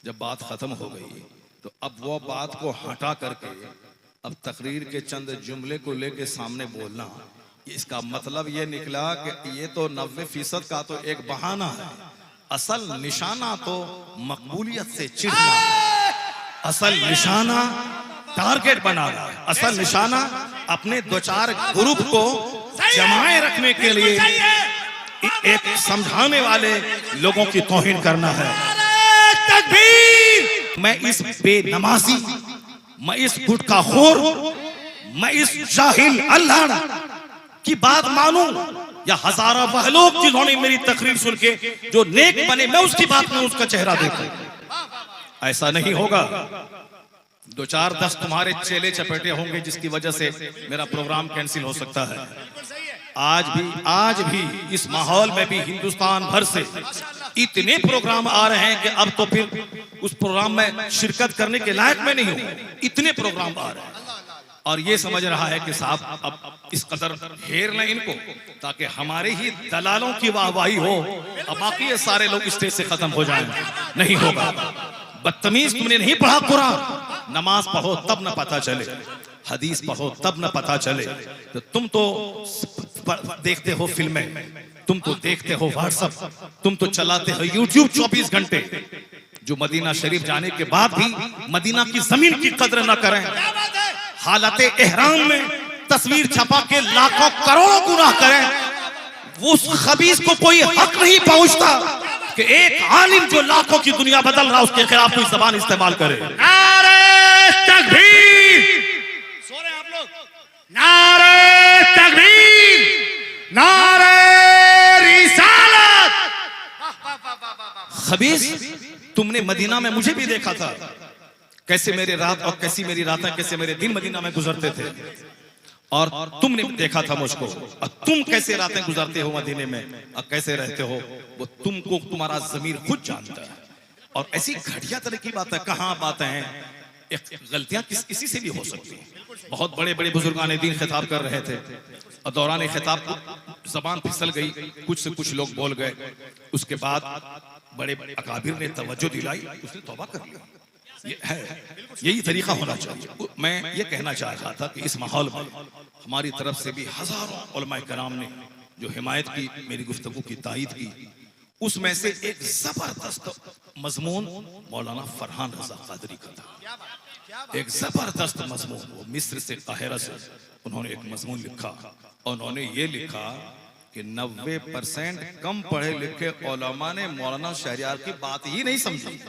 जब बात खत्म हो गई तो अब वो बात को हटा करके अब तकरीर के चंद जुमले को लेके सामने बोलना, इसका मतलब ये निकला कि ये तो 90% का तो एक बहाना है। असल निशाना तो मकबूलियत से चिढ़ना है, असल निशाना टारगेट बनाना है, असल निशाना अपने दो चार ग्रुप को जमाए रखने के लिए एक समझाने वाले लोगों की तौहीन करना है। तकबीर! मैं इस बेनमाजी, मैं इस गुटखाखोर, मैं इस जाहिल अल्लाह की बात मानूं या हजारों वह लोग जिन्होंने मेरी तकरीर सुन के जो नेक बने, मैं उसकी बात में उसका चेहरा देखूं? ऐसा नहीं होगा। 2-4-10 तुम्हारे चेले चपेटे होंगे जिसकी वजह से मेरा प्रोग्राम कैंसिल हो सकता है। आज भी इस माहौल में भी हिंदुस्तान भर से इतने प्रोग्राम आ रहे हैं कि अब तो फिर उस प्रोग्राम में शिरकत करने के लायक में नहीं हूं। इतने प्रोग्राम आ रहे हैं और ये समझ रहा है कि साहब अब इस कदर घेर लें इनको ताकि हमारे ही दलालों की वाहवाही हो और बाकी ये सारे लोग स्टेज से खत्म हो जाएं। नहीं होगा। बदतमीज, तुमने नहीं पढ़ा कुरान, नमाज पढ़ो तब न पता चले, हदीस पढ़ो तब न पता चले। तो तुम तो देखते हो फिल्में, तुम तो देखते हो व्हाट्सएप, तुम तो चलाते हो यूट्यूब 24 घंटे। जो मदीना शरीफ जाने के बाद भी मदीना की जमीन की कद्र न करें, हालत एहराम में तस्वीर छपा के लाखों करोड़ों गुनाह करें, उस खबीस को कोई हक नहीं पहुंचता कि एक आलिम जो लाखों की दुनिया बदल रहा उसके खिलाफ कोई जबान इस्तेमाल करे। नारे तकबीर! सो रहे आप लोग? नारे तकबीर! नारे रिसालत! खबीस, तुमने मदीना में मुझे भी देखा था, कैसे मेरे रात और कैसी मेरी रातें, कैसे मेरे दिन मदीना में गुजरते थे, और तुमने देखा था मुझको, और तुम कैसे रातें गुजारते हो मदीने में और कैसे रहते हो, वो तुमको तुम्हारा ज़मीर खुद जानता है। और ऐसी घटिया तरह की बातें कहाँ बातें हैं, गलतियां किसी से भी हो सकती हैं। बहुत बड़े बड़े बुजुर्गान दीन खिताब कर रहे थे और दौरान खिताब जबान फिसल गई, कुछ से कुछ लोग बोल गए, उसके बाद बड़े अकाबिर ने तवज्जो दिलाई, उसने तौबा कर लिया। ये है, यही तरीका होना चाहिए। मैं ये कहना चाह रहा था कि इस माहौल में हमारी तरफ से भी हजारों उलमाए कराम ने जो हिमायत की, मेरी गुफ्तगू की तायीद की, उसमें से एक जबरदस्त मजमून मौलाना फरहान रजा कादरी का था। एक जबरदस्त मजमून, वो मिस्र से, काहिरा से उन्होंने एक मजमून लिखा और उन्होंने ये लिखा कि 90% कम पढ़े लिखे उलमा ने मौलाना शहरियार की बात ही नहीं समझी।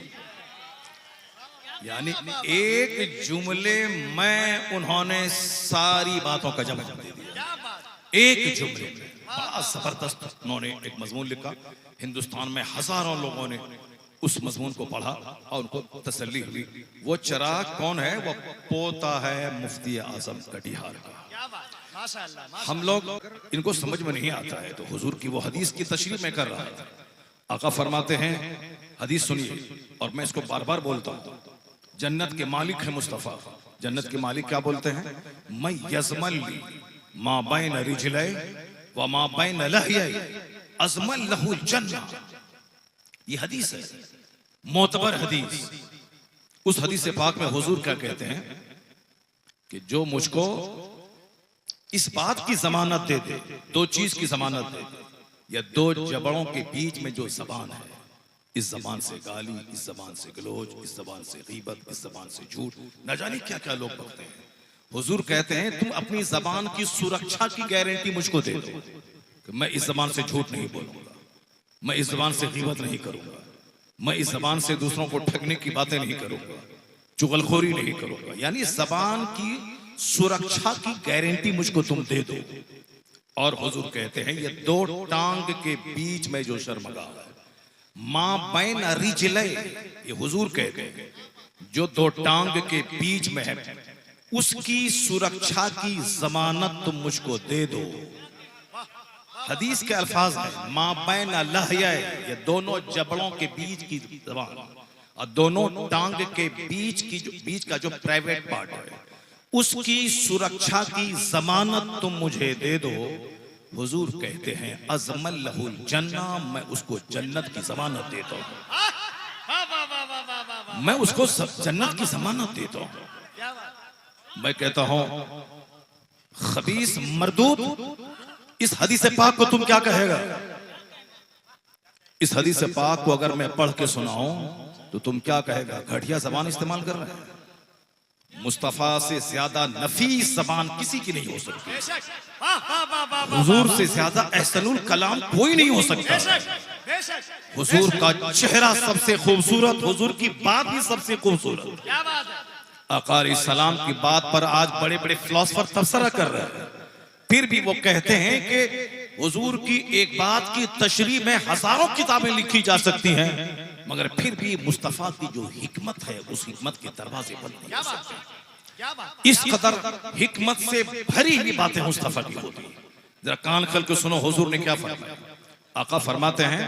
यानी एक जुमले में उन्होंने सारी बातों का जवाब दे दिया, एक जुमले में। बड़ा जबरदस्त उन्होंने एक मजमून लिखा, हिंदुस्तान में हजारों लोगों ने उस मजमून को पढ़ा और उनको तसल्ली हुई। वो चिराग कौन है? वो पोता है मुफ्ती आजम कटिहार का। हम लोग इनको समझ में नहीं आता है, तो हुजूर की वो हदीस की तशरीह में कर रहा था। आका फरमाते हैं, हदीस सुनिए और मैं इसको बार बार बोलता हूँ, जन्नत के मालिक है मुस्तफा। जन्नत के मालिक क्या बोलते हैं? मैं यजमल ली मा बैन रिजलै व मा बैन लहयै अजमल लहु जन्ना। ये हदीस है, मोतबर हदीस। उस हदीस पाक में हुजूर क्या कहते हैं कि जो मुझको इस बात की जमानत दे दे, दो चीज की जमानत दे दे, या दो जबड़ों के बीच में जो जबान है, इस जबान से गाली, इस जबान से गलोच, इस जबान से गीबत, इस जबान से झूठ, न जाने क्या क्या लोग बकते हैं। हुजूर कहते हैं तुम अपनी जबान की सुरक्षा की गारंटी मुझको दे दो कि मैं इस जबान से झूठ नहीं बोलूंगा, मैं इस जबान से गीबत नहीं करूंगा, मैं इस जबान से दूसरों को ठगने की बातें नहीं करूंगा, चुगलखोरी नहीं करूंगा। यानी जबान की सुरक्षा की गारंटी मुझको तुम दे दो। और हुजूर कहते हैं ये दो टांग के बीच में जो शर्मगाह है, मां बैन रिजलै, ये हुजूर कहते हैं जो दो टांग के बीच में है, उसकी सुरक्षा की जमानत तुम मुझको दे दो। हदीस के अल्फाज है मां बैन लहयै, ये दोनों जबड़ों के बीच की जबान और दोनों टांग के बीच का जो प्राइवेट पार्ट है, उसकी सुरक्षा की जमानत तुम मुझे दे दो। हुजूर कहते हैं अज़मल लहुल जन्ना, मैं उसको जन्नत की जमानत देता हूं। मैं उसको जन्नत की जमानत देता हूं। मैं कहता हूं खबीस मरदूद, इस हदीस पाक को तुम क्या कहेगा? इस हदीस पाक को अगर मैं पढ़ के सुनाऊं तो तुम क्या कहेगा? घटिया जबान इस्तेमाल कर रहे हैं। मुस्तफा से ज्यादा नफीस जबान किसी की नहीं हो सकती। हुजूर से ज्यादा एहसनुल कलाम कोई नहीं हो सकता। हुजूर का चेहरा सबसे खूबसूरत, हुजूर की बात भी सबसे खूबसूरत। आका सलाम की बात पर आज बड़े बड़े फिलोसफर तबसरा कर रहे हैं, फिर भी वो कहते हैं कि हुजूर की एक बात की तशरीह में हजारों किताबें लिखी जा सकती हैं, मगर फिर भी मुस्तफा की जो हिकमत है उस हिकमत के दरवाजे बंद नहीं हो सकते। इस कदर हिकमत से भरी हुई बातें मुस्तफा की होती है। जरा कान खोल के सुनो हुजूर ने क्या फरमाया। आका फरमाते हैं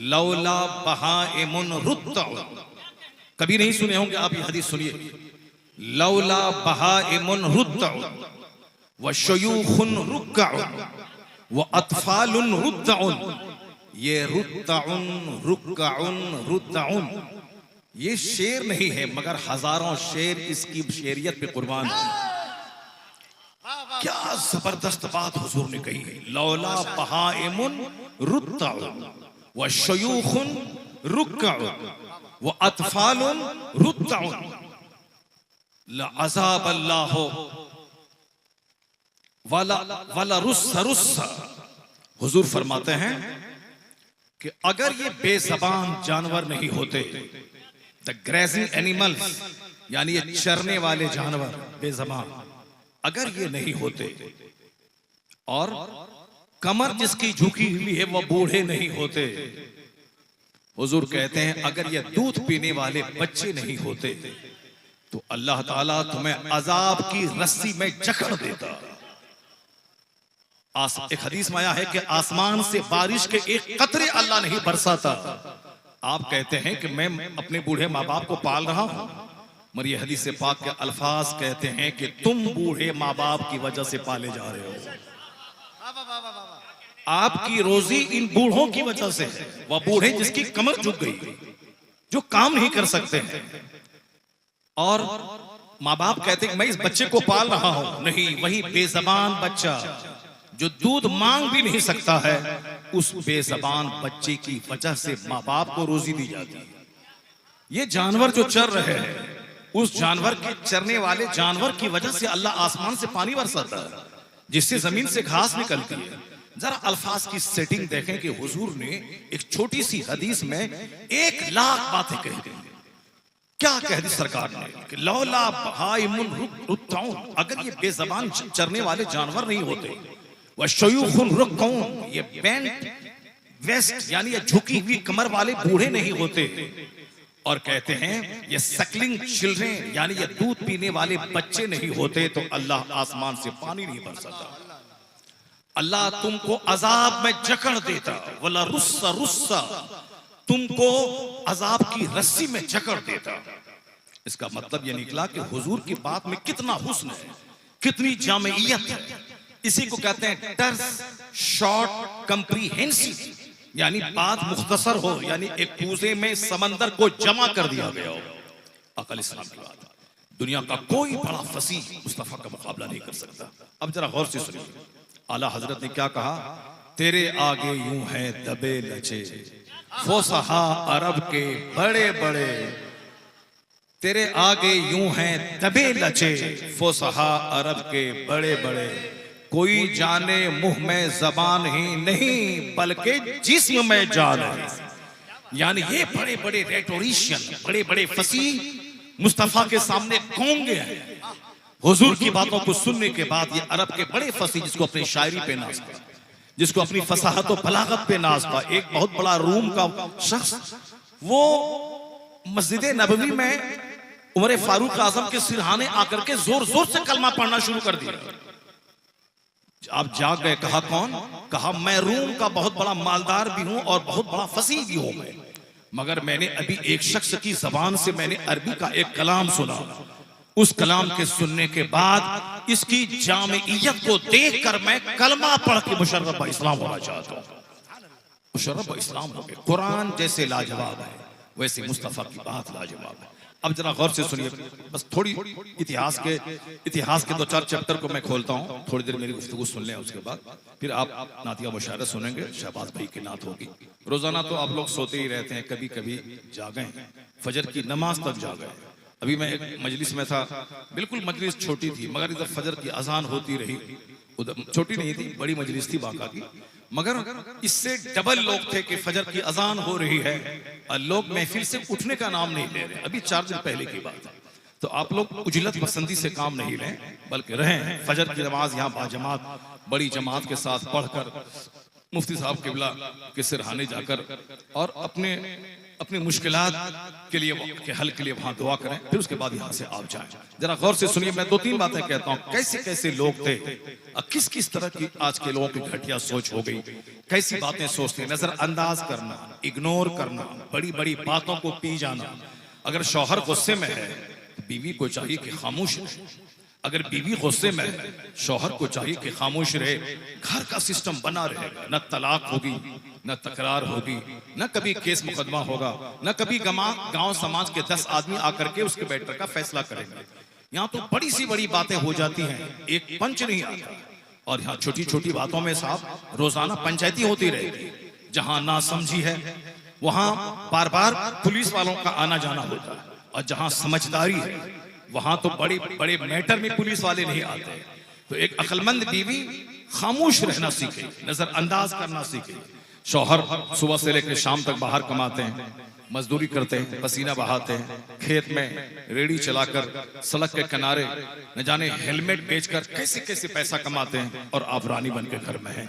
लौला बहाइमुन रुत्ता, कभी नहीं सुने होंगे आप ये हदीस, सुनिए। लौला बहाइमुन रुत्ता व शयूखुन रुक्का व अतफालुन रुत्ताउन, ये रुत्ताउन रुक्काउन रुत्ताउन ये शेर नहीं है, मगर हजारों शेर इसकी शेरियत पे कुर्बान है। क्या जबरदस्त बात हुजूर ने कही है। लौला बहाइमुन रुत्ताउन व शयूखुन रुक्काउन व अतफालुन रुत्ताउन लअज़ाब अल्लाह वाला रुस्सा रुस्सा। हुजूर फरमाते हैं कि अगर ये बेज़बान जानवर नहीं होते, द ग्रेजिंग एनिमल्स यानी ये चरने वाले जानवर बेज़बान, अगर ये नहीं होते और कमर जिसकी झुकी हुई है वो बूढ़े नहीं होते, हुजूर कहते हैं अगर ये दूध पीने वाले बच्चे नहीं होते तो अल्लाह ताला तुम्हें अजाब की रस्सी में जकड़ देता। एक हदीस में आया है कि आसमान से बारिश के एक कतरे अल्लाह नहीं बरसाता। आप कहते हैं कि मैं अपने बूढ़े माँ बाप को पाल रहा हूं, मगर ये हदीस पाक के अल्फाज कहते हैं कि तुम बूढ़े माँ बाप की वजह से पाले जा रहे हो। आपकी रोजी इन बूढ़ों की वजह से है। वह बूढ़े जिसकी कमर झुक गई, जो काम नहीं कर सकते हैं, और माँ बाप कहते हैं मैं इस बच्चे को पाल रहा हूं। नहीं, वही बेजबान बच्चा जो दूध मांग भी नहीं सकता है, उस बेजबान बच्चे की वजह से माँ बाप को रोजी दी जाती है। ये जानवर जो चर रहे हैं, उस जानवर के चरने वाले जानवर की वजह से अल्लाह आसमान से पानी बरसाता है, जिससे जमीन से घास निकलती है। जरा अल्फाज की सेटिंग देखें कि हुजूर ने एक छोटी सी हदीस में 1 लाख बातें कही गई। क्या कह दी सरकार ने कि लौला बहाइमुन रुत्ताउन, अगर ये बेजबान चरने वाले जानवर नहीं होते, वह शयूखुन रुक्काउन, ये बेंट वेस्ट यानी ये झुकी हुई कमर वाले बूढ़े नहीं होते, और कहते हैं ये सकलिंग चिल्ड्रन यानी ये दूध पीने वाले बच्चे नहीं होते, तो अल्लाह आसमान से पानी नहीं बरसाता। अल्लाह तुमको अजाब में जकड़ देता, वला रुस्सा रुस्सा, तुमको अजाब की रस्सी में जकड़ देता। इसका मतलब यह निकला कि हुजूर की बात में कितना हुस्न है, कितनी जामियत है। इसी को कहते हैं टर्स शॉर्ट कंप्रीहेंसिव, यानी बात मुख्तसर हो, यानी एक कूजे में समंदर को जमा कर दिया गया हो। अकल इस्लाम की बात, दुनिया का कोई बड़ा फसीह मुस्तफा का मुकाबला नहीं कर सकता। अब जरा गौर से सुनिए, आला हजरत ने क्या कहा, तेरे आगे यूं है दबे लचे फोसहा अरब के बड़े बड़े, तेरे आगे यूं हैं दबे लचे फोसहा अरब के बड़े बड़े, कोई जाने मुंह में जबान ही नहीं बल्कि जिस्म में जान है। यानी ये बड़े बड़े रेटोरिशियन, बड़े बड़े फसीह मुस्तफा के सामने गूंगे हैं। हुजूर की बातों को सुनने के बाद ये अरब के बड़े फसीह, जिसको अपनी शायरी पे नाज था, जिसको अपनी फसाहत और बलागत पे नाज था, एक बहुत बड़ा रूम का शख्स, वो मस्जिद नबवी में उमर फारूक आजम के सिरहाने आकर के जोर जोर से कलमा पढ़ना शुरू कर दिया। आप जाग गए, कहा कौन? कहा मैं रूम का बहुत बड़ा मालदार भी हूं और बहुत बड़ा फसीह भी हूं मैं, मगर मैंने अभी एक शख्स की जबान से मैंने अरबी का एक कलाम सुना। उस कलाम के सुनने के बाद इसकी जामियत को देखकर मैं कलमा पढ़ के मुशर्रफ इस्लाम होना चाहता हूं। मुशर्रफ इस्लाम हो गए। कुरान जैसे लाजवाब है, वैसे मुस्तफा की बात लाजवाब है। अब जरा गौर से सुनिए, बस थोड़ी इतिहास के 2-4 चैप्टर को मैं खोलता हूँ, थोड़ी देर मेरी गुफ्तगू सुन लें, उसके बाद फिर आप नातिया मुशायरा सुनेंगे, शहबाज भाई की नात होगी। रोजाना तो आप लोग सोते ही रहते हैं, कभी कभी जागें, फजर की नमाज तक जागें। अभी मैं एक मजलिस में था, बिल्कुल मजलिस छोटी थी, मगर इधर फजर की अजान होती रही, उधर छोटी नहीं थी, बड़ी मजलिस थी बाका की, मगर इससे डबल लोग थे कि फजर की अजान हो रही है और लोग महफिल से उठने का नाम नहीं ले रहे। अभी 4 दिन पहले की बात है। तो आप लोग उजलत पसंदी से काम नहीं लें, बल्कि रहें फजर की नमाज यहाँ बाजमात बड़ी जमात के साथ पढ़कर मुफ्ती साहब किबला के सिरहाने जाकर और अपनी मुश्किलात के लिए के हल के लिए वहां दुआ करें, फिर उसके बाद यहाँ से आप जाएं। जरा गौर से सुनिए, मैं 2-3 बातें कहता हूँ। कैसे कैसे लोग थे, किस तरह की आज के लोगों की घटिया सोच हो गई, कैसी बातें सोचते, नजरअंदाज करना, इग्नोर करना, बड़ी बड़ी बातों को पी जाना। अगर शौहर गुस्से में है, बीवी को चाहिए कि खामोश रहे। अगर बीवी गुस्से में है, शौहर को चाहिए कि खामोश रहे। घर का सिस्टम बना रहेगा, न तलाक होगी, न तकरार होगी, न कभी केस मुकदमा होगा, न कभी गांव समाज के 10 आदमी आकर के उसके मैटर का फैसला करेंगे। यहाँ तो बड़ी सी बड़ी बातें हो जाती हैं, एक पंच नहीं आता। और यहाँ छोटी छोटी बातों में साहब रोजाना पंचायती होती रहेगी। जहां ना समझी है वहां बार बार पुलिस वालों का आना जाना होता है, और जहां समझदारी है वहां तो बड़े बड़े मैटर में पुलिस वाले नहीं आते। तो एक अक्लमंद बीवी खामोश रहना सीखे, नजरअंदाज करना सीखे। शौहर सुबह से लेकर शाम तक बाहर कमाते हैं, मजदूरी करते हैं, पसीना बहाते हैं, खेत में रेड़ी चलाकर, सड़क के किनारे न जाने हेलमेट बेचकर कैसे कैसे पैसा कमाते हैं, और आप रानी बन के घर में हैं।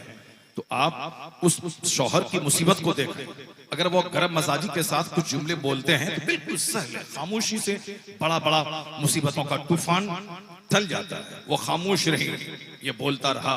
तो आप उस शौहर की मुसीबत को देखें। अगर वो गरम मजाजी के साथ कुछ जुमले बोलते हैं तो बिल्कुल सहल है, खामोशी से बड़ा बड़ा मुसीबतों का तूफान टल जाता है। वो खामोश रही, ये बोलता रहा,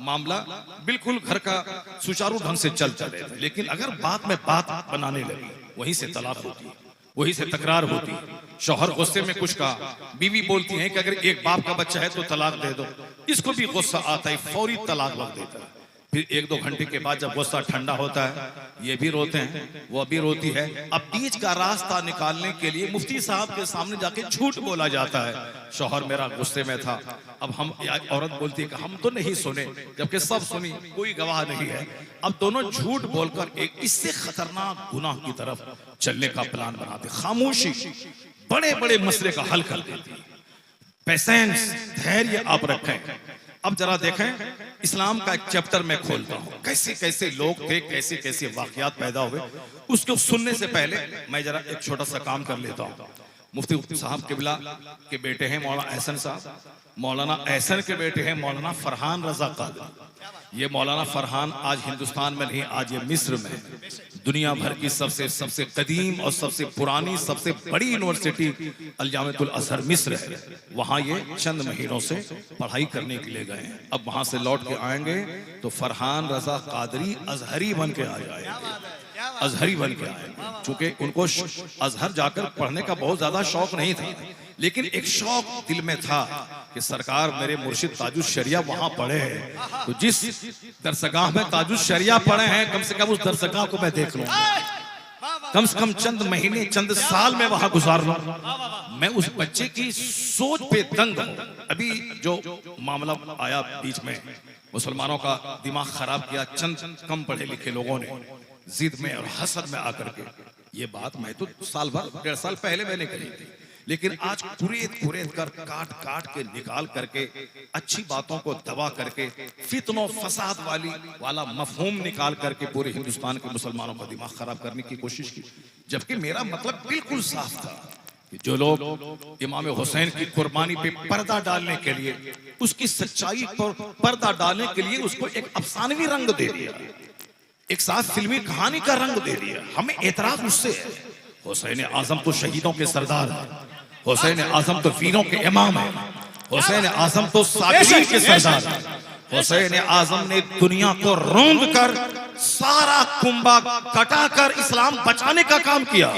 मामला बिल्कुल घर का सुचारू ढंग से चलता रहता है। लेकिन अगर बात में बात बनाने लगी, वहीं से तलाक होती है, वहीं से तकरार होती है। शौहर गुस्से में कुछ कहा, बीवी बोलती है कि अगर एक बाप का बच्चा है तो तलाक दे दो। इसको भी गुस्सा आता है, फौरी तलाक लग देता है। फिर 1-2 घंटे के बाद जब गुस्सा ठंडा होता है, ये भी रोते हैं, वो भी रोती है। अब बीच का रास्ता निकालने के लिए मुफ्ती साहब के सामने जाके झूठ बोला जाता है, शौहर मेरा गुस्से में था। अब हम औरत बोलती है कि हम तो नहीं सुने, जबकि सब सुनी, कोई गवाह नहीं है। अब दोनों झूठ बोलकर एक इससे खतरनाक गुनाह की तरफ चलने का प्लान बनाते। खामोशी बड़े बड़े मसले का हल कर देती है। पेशेंस, धैर्य आप रखें। अब जरा देखें, इस्लाम का एक चैप्टर मैं खोलता हूं, कैसे कैसे लोग थे, कैसे कैसे वाकयात पैदा हुए। उसको सुनने से पहले मैं जरा एक छोटा सा काम कर लेता हूं। मुफ्ती साहब किबला के बेटे हैं मौलाना एहसन साहब, मौलाना एहसन के बेटे हैं मौलाना फरहान रजा कादरी। ये मौलाना फरहान आज हिंदुस्तान में नहीं, आज ये मिस्र में है। दुनिया भर की सबसे कदीम और सबसे पुरानी, सबसे बड़ी यूनिवर्सिटी अल-जामिअतुल अज़हर मिस्र है। वहां ये चंद महीनों से पढ़ाई करने के लिए गए हैं। अब वहां से लौट के आएंगे तो फरहान रजा कादरी अजहरी बन के आ जाएंगे, अजहरी बन के आएंगे। चूंकि उनको अजहर जाकर पढ़ने का बहुत ज्यादा शौक नहीं था, लेकिन एक शौक दिल में था कि सरकार मेरे मुर्शिद ताजुल शरिया वहां पढ़े हैं, तो जिस दरसगाह में ताजुल शरिया पढ़े हैं, कम से कम उस दरसगाह को मैं देख लूं, कम से कम चंद महीने, चंद साल में वहां गुजार लूं। मैं उस बच्चे की सोच पे दंग हूं। अभी जो मामला आया बीच में, मुसलमानों का दिमाग खराब किया चंद कम पढ़े लिखे लोगों ने, जिद में और हसद में आकर के। ये बात मैं तो साल भर 1.5 साल पहले मैंने कही थी, लेकिन आज कुरेद कर, काट काट के, निकाल करके, अच्छी बातों को दबा करके, फितनो फसाद वाला मफहूम निकाल करके पूरे हिंदुस्तान के मुसलमानों का दिमाग खराब करने की कोशिश की। जबकि मेरा मतलब बिल्कुल साफ था कि जो लोग इमाम हुसैन की कुर्बानी पे पर्दा डालने के लिए, उसकी सच्चाई पर पर्दा डालने के लिए उसको एक अफसानवी रंग दे दिया, एक साथ फिल्मी कहानी का रंग दे दिया, हमें एतराज उससे है। हुसैन आजम तो शहीदों के सरदार है, हुसैन आजम तो वीरों के इमाम है, हुसैन आजम तो साबिरीन के सरदार है। हुसैन आजम ने दुनिया को रौंद कर, सारा कुंभा कटाकर इस्लाम बचाने का काम किया।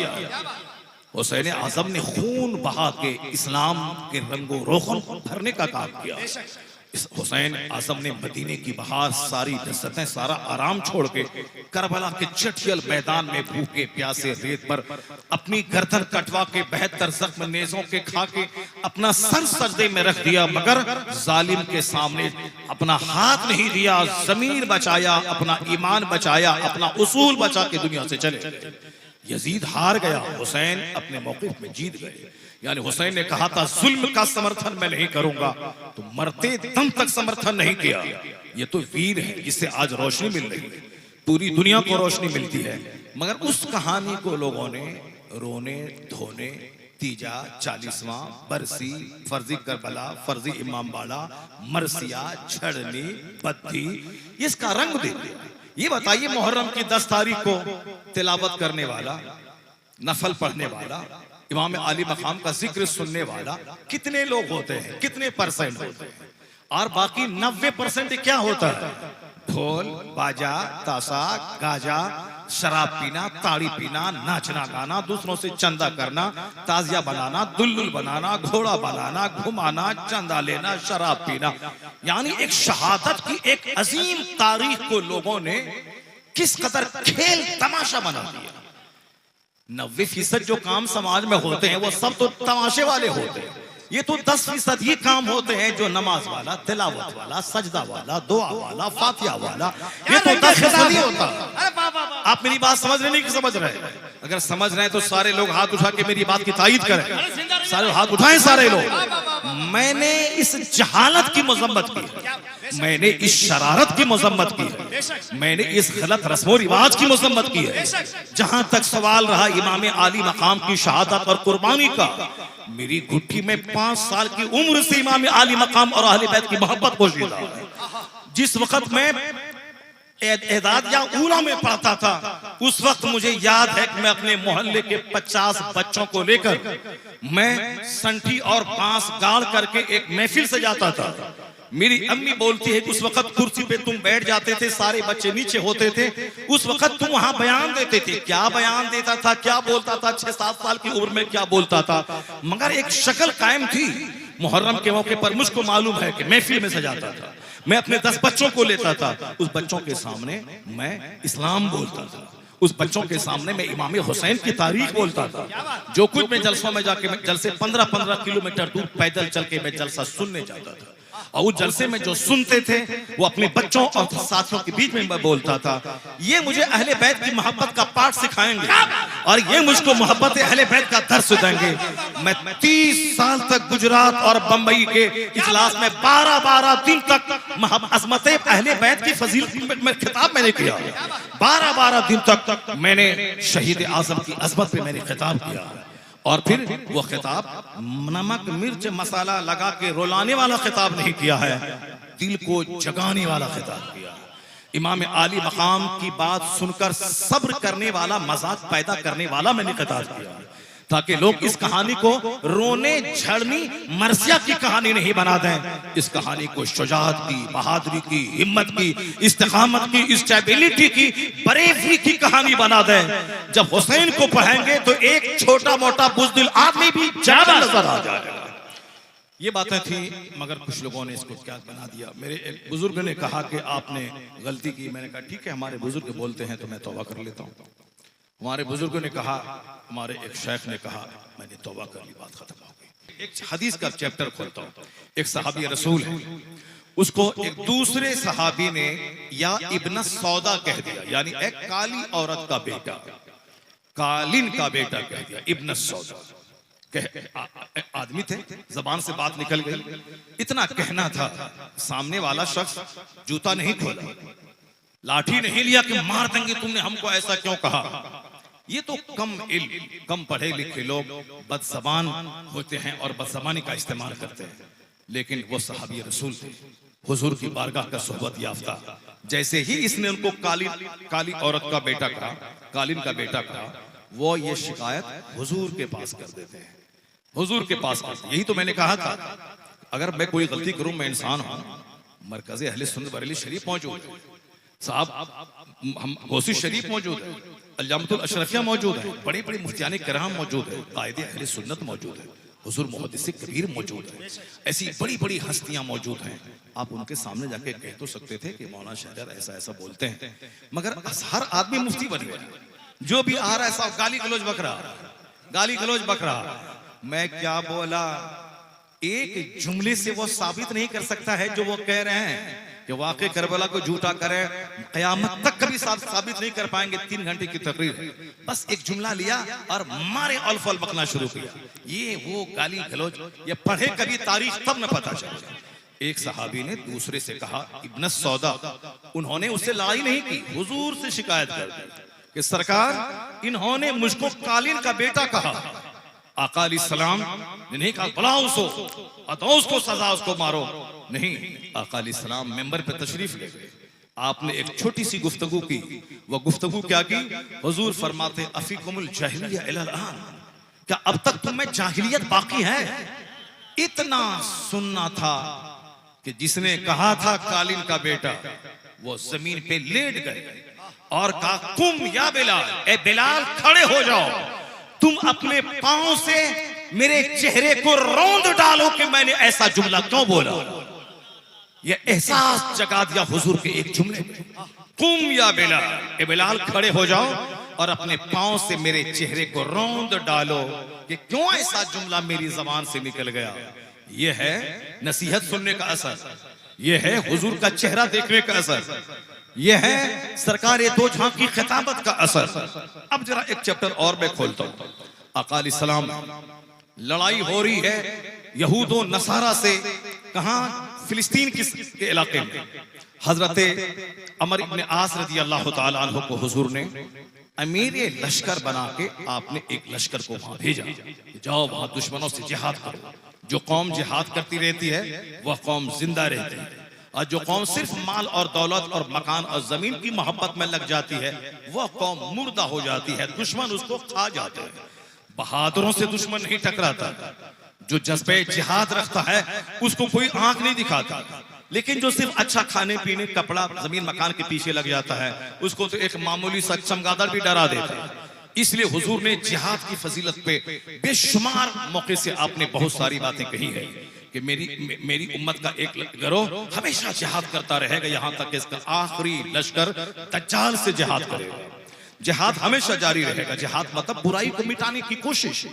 हुसैन आजम ने खून बहा के इस्लाम के रंगो रोगन भरने का काम किया। इस हुसैन आजम ने मदीने की बहार, सारी लज्जतें, सारा आराम छोड़ के करबला के चटियल मैदान में भूखे प्यासे रेत पर अपनी गर्दन कटवा के 72 जख्म नेज़ों के खा के अपना सर सजदे में रख दिया, मगर जालिम के सामने अपना हाथ नहीं दिया। जमीन बचाया, अपना ईमान बचाया, अपना उसूल बचा के दुनिया से चले। यजीद हार गया, हुसैन अपने मौक़िफ़ में जीत गए। यानी हुसैन ने कहा था जुल्म का समर्थन मैं नहीं करूंगा, तो मरते दम तक समर्थन नहीं किया। ये तो वीर है जिससे आज रोशनी मिल रही है, पूरी दुनिया को रोशनी मिलती है। मगर उस कहानी को लोगों ने रोने धोने, तीजा, 40वां बरसी, फर्जी करबला, फर्जी इमाम बाड़ा, मरसिया, छड़नी, बद्दी, इसका रंग दे दिया। ये बताइए, मुहर्रम की 10 तारीख को तिलावत करने वाला, नफल पढ़ने वाला, इमाम आली मकाम का जिक्र सुनने वाला कितने लोग होते हैं, कितने परसेंट होते हैं? और बाकी 90% क्या होता है? ढोल बाजा, ताशा, गाजा, शराब पीना, ताड़ी पीना, नाचना गाना, दूसरों से चंदा करना, ताजिया बनाना, दुल्लुल बनाना, घोड़ा बनाना, घुमाना, चंदा लेना, शराब पीना। यानी एक शहादत की एक अजीम तारीख को लोगों ने किस कदर खेल तमाशा बना दिया। 90% जो काम समाज में होते हैं वो सब तो तमाशे वाले होते हैं। ये तो 10% ये काम होते हैं जो नमाज वाला, तिलावत वाला, सजदा वाला, दुआ वाला, फातिहा वाला, ये तो 10% ही होता है। आप मेरी बात समझ रहे नहीं कि समझ रहे? अगर समझ रहे हैं तो सारे लोग हाथ उठा के मेरी बात की तायीद करें। सारे हाथ उठाएं सारे लोग। मैंने इस जहालत की मजम्मत की, मैंने इस शरारत की मजम्मत की, मैंने इस गलत रस्मो रिवाज की मजम्मत की है। जहां तक सवाल रहा इमाम आली मकाम की शहादत और कुर्बानी का, मेरी घुट्टी में 5 साल की उम्र से इमाम आली मकाम और अहले बैत की मोहब्बत पोशीदा है। जिस वक्त मैं एदाद या ऊला में पढ़ता था, उस वक्त मुझे याद है कि मैं अपने मोहल्ले के 50 बच्चों को लेकर मैं संठी और बांस गाड़ करके एक महफिल से जाता था। मेरी अम्मी बोलती है कि उस वक्त कुर्सी पे तुम बैठ जाते थे, सारे बच्चे नीचे होते थे, उस वक्त तुम वहां बयान देते थे। क्या बयान देता था, क्या बोलता था? 6-7 साल की उम्र में क्या बोलता था, मगर एक शक्ल कायम थी। मुहर्रम के मौके पर मुझको मालूम है कि महफिल में सजाता था, मैं अपने 10 बच्चों को लेता था, उस बच्चों के सामने मैं इस्लाम बोलता था, उस बच्चों के सामने मैं इमाम हुसैन की तारीख बोलता था। जो कुछ मैं जलसों में जाके, मैं जलसे 15-15 किलोमीटर दूर पैदल चल के मैं जलसा सुनने जाता था, और उस जलसे में जो सुनते थे वो अपने बच्चों और साथियों के बीच में मैं बोलता था। ये मुझे अहले बैत की मोहब्बत का पाठ सिखाएंगे और ये मुझको मोहब्बत अहले बैत का दर्स देंगे। मैं 30 साल तक गुजरात और बंबई के इजलास में 12-12 दिन तक अज़मत अहले बैत की फजीलत में खिताब मैंने किया। 12-12 दिन तक मैंने शहीद आज़म की अज़मत पे मैंने खिताब किया, और फिर वो खिताब नमक मिर्च मसाला लगा के रुलाने वाला खिताब नहीं किया है, दिल को जगाने वाला खिताब किया। इमाम आली मकाम की बात सुनकर सब्र करने वाला, मजाक पैदा करने वाला मैंने खिताब किया, ताकि लोग इस कहानी को रोने झड़नी मरसिया की कहानी नहीं बना दें। इस कहानी को शुजाअत की, बहादुरी की, हिम्मत की, इस्तिकामत की, स्टेबिलिटी की, बरेवरी की कहानी बना दें। जब हुसैन को पढ़ेंगे तो एक छोटा मोटा बुज़दिल आदमी भी ज्यादा नजर आ जाएगा। ये बातें थी, मगर कुछ लोगों ने इसको क्या बना दिया। मेरे एक बुजुर्ग ने कहा कि आपने गलती की। मैंने कहा ठीक है, हमारे बुजुर्ग बोलते हैं तो मैं तौबा कर लेता हूँ। हमारे बुजुर्गों ने कहा, हमारे एक शेख ने कहा, मैंने तौबा कर ली, बात खत्म हो गई। एक हदीस का चैप्टर खोलता हूँ। एक सहाबी रसूल है, उसको एक दूसरे सहाबी ने या इब्न सौदा कह दिया, यानी एक काली औरत का बेटा, कालिन का बेटा कह दिया, इब्न सौदा। आदमी थे, जबान से बात निकल गई, इतना कहना था। सामने वाला शख्स जूता नहीं खोला, लाठी नहीं लिया कि मार देंगे तुमने हमको ऐसा क्यों कहा। ये तो कम इल्म, कम पढ़े लिखे लोग बदजबान होते हैं और बदजबानी का इस्तेमाल करते हैं, लेकिन वो सहाबी रसूल थे, हुजूर की बारगाह का सोहबत याफ्ता। जैसे ही इसने उनको काली औरत का बेटा कहा, कालिन का बेटा कहा, वो ये शिकायत हुजूर के पास कर देते हैं, हुजूर के पास करते। यही तो मैंने कहा था, अगर मैं कोई गलती करूं, मैं इंसान हूं, मरकज़े अहले सुन्नत बरेली शरीफ मौजूद है, साहब हम गौसी शरीफ मौजूद है, अल्जामतुल अशरफिया मौजूद है, बड़े बड़े मुफ्तियाने किराम मौजूद है, कायदे अहले सुन्नत मौजूद है। हुजूर मुहद्दिस कबीर मौजूद है, ऐसी बड़ी बड़ी हस्तियां मौजूद हैं। आप उनके सामने जाके कह तो सकते थे कि मौलाना शहजाद ऐसा ऐसा बोलते हैं, मगर हर आदमी मुफ्ती बन गया, जो भी आ रहा है सब गाली गलौज बक रहा, गाली गलौज बक रहा। मैं क्या बोला, एक जुमले से वो साबित नहीं कर सकता है जो वो कह रहे हैं कि वाकई करबला को झूठा करे, कयामत तक कभी साबित नहीं कर पाएंगे। 3 घंटे की तकरीर, बस एक जुमला लिया और मारे अल्फल बकना शुरू किया, ये वो गाली गलौज। ये पढ़े कभी तारीख तब न पता चले। एक सहाबी ने दूसरे से कहा, इब्न सौदा, उन्होंने उससे लड़ाई नहीं की, हुजूर से शिकायत कर दी कि सरकार इन्होंने मुझको कालीन का बेटा कहा। आका अलैहिस्सलाम ने नहीं कहा बुलाओ उसको सजा, उसको मारो, नहीं। आका अलैहिस्सलाम मेंबर पे तशरीफ ले गए, आपने एक छोटी सी गुफ्तगू की। वो गुफ्तगू क्या की? हुजूर फरमाते अफीकुमुल जाहिलिया इलल आन, क्या अब तक तुम में जाहिलियत बाकी है? इतना सुनना था कि जिसने कहा था कालीन का बेटा, वो जमीन पे लेट गए और कहा कुम या बिलाल, ए बिलाल खड़े हो जाओ, तुम अपने पांव से मेरे चेहरे को रौंद डालो कि मैंने ऐसा जुमला क्यों बोला। ये एहसास जगा दिया हुजूर के एक जुमले में, कुम या बिलाल, ए बिलाल खड़े हो जाओ और अपने पांव से मेरे चेहरे को रौंद डालो कि क्यों ऐसा जुमला मेरी जबान से निकल गया। ये है नसीहत सुनने का असर, ये है हुजूर का चेहरा देखने का असर, ये है सरकार दो झांक की खिताबत का असर। अब जरा एक चैप्टर और मैं खोलता हूं। आका अलैहिस्सलाम, लड़ाई हो रही है यहूद और नसारा से, कहां? फिलिस्तीन के इलाके में। हजरत अमर इब्न आस रजी अल्लाह ताला अन्हु को हुजूर ने अमीर लश्कर बना के आपने एक लश्कर को वहां भेजा, जाओ वहां दुश्मनों से जिहाद करो। जो कौम जिहाद करती रहती है वह कौम जिंदा रहती है, और जो कौम सिर्फ माल और दौलत और मकान और जमीन की मोहब्बत में लग जाती है वह कौम मुर्दा हो जाती है, दुश्मन उसको खा जाते हैं। बहादुरों से दुश्मन नहीं टकराता, जो जज्बे जिहाद रखता है उसको कोई आंख नहीं दिखाता, लेकिन जो सिर्फ अच्छा खाने पीने कपड़ा जमीन मकान के पीछे लग जाता है उसको तो एक मामूली सा चमगादड़ भी डरा देता है। इसलिए हुजूर ने जिहाद की फजीलत पे बेशुमार मौके से आपने बहुत सारी बातें कही है कि मेरी उम्मत का एक गिरोह हमेशा जिहाद करता रहेगा, यहां तक कि इसका आखिरी लश्कर दज्जाल से जिहाद करेगा। जिहाद हमेशा जारी रहेगा। जिहाद मतलब बुराई को मिटाने की कोशिश।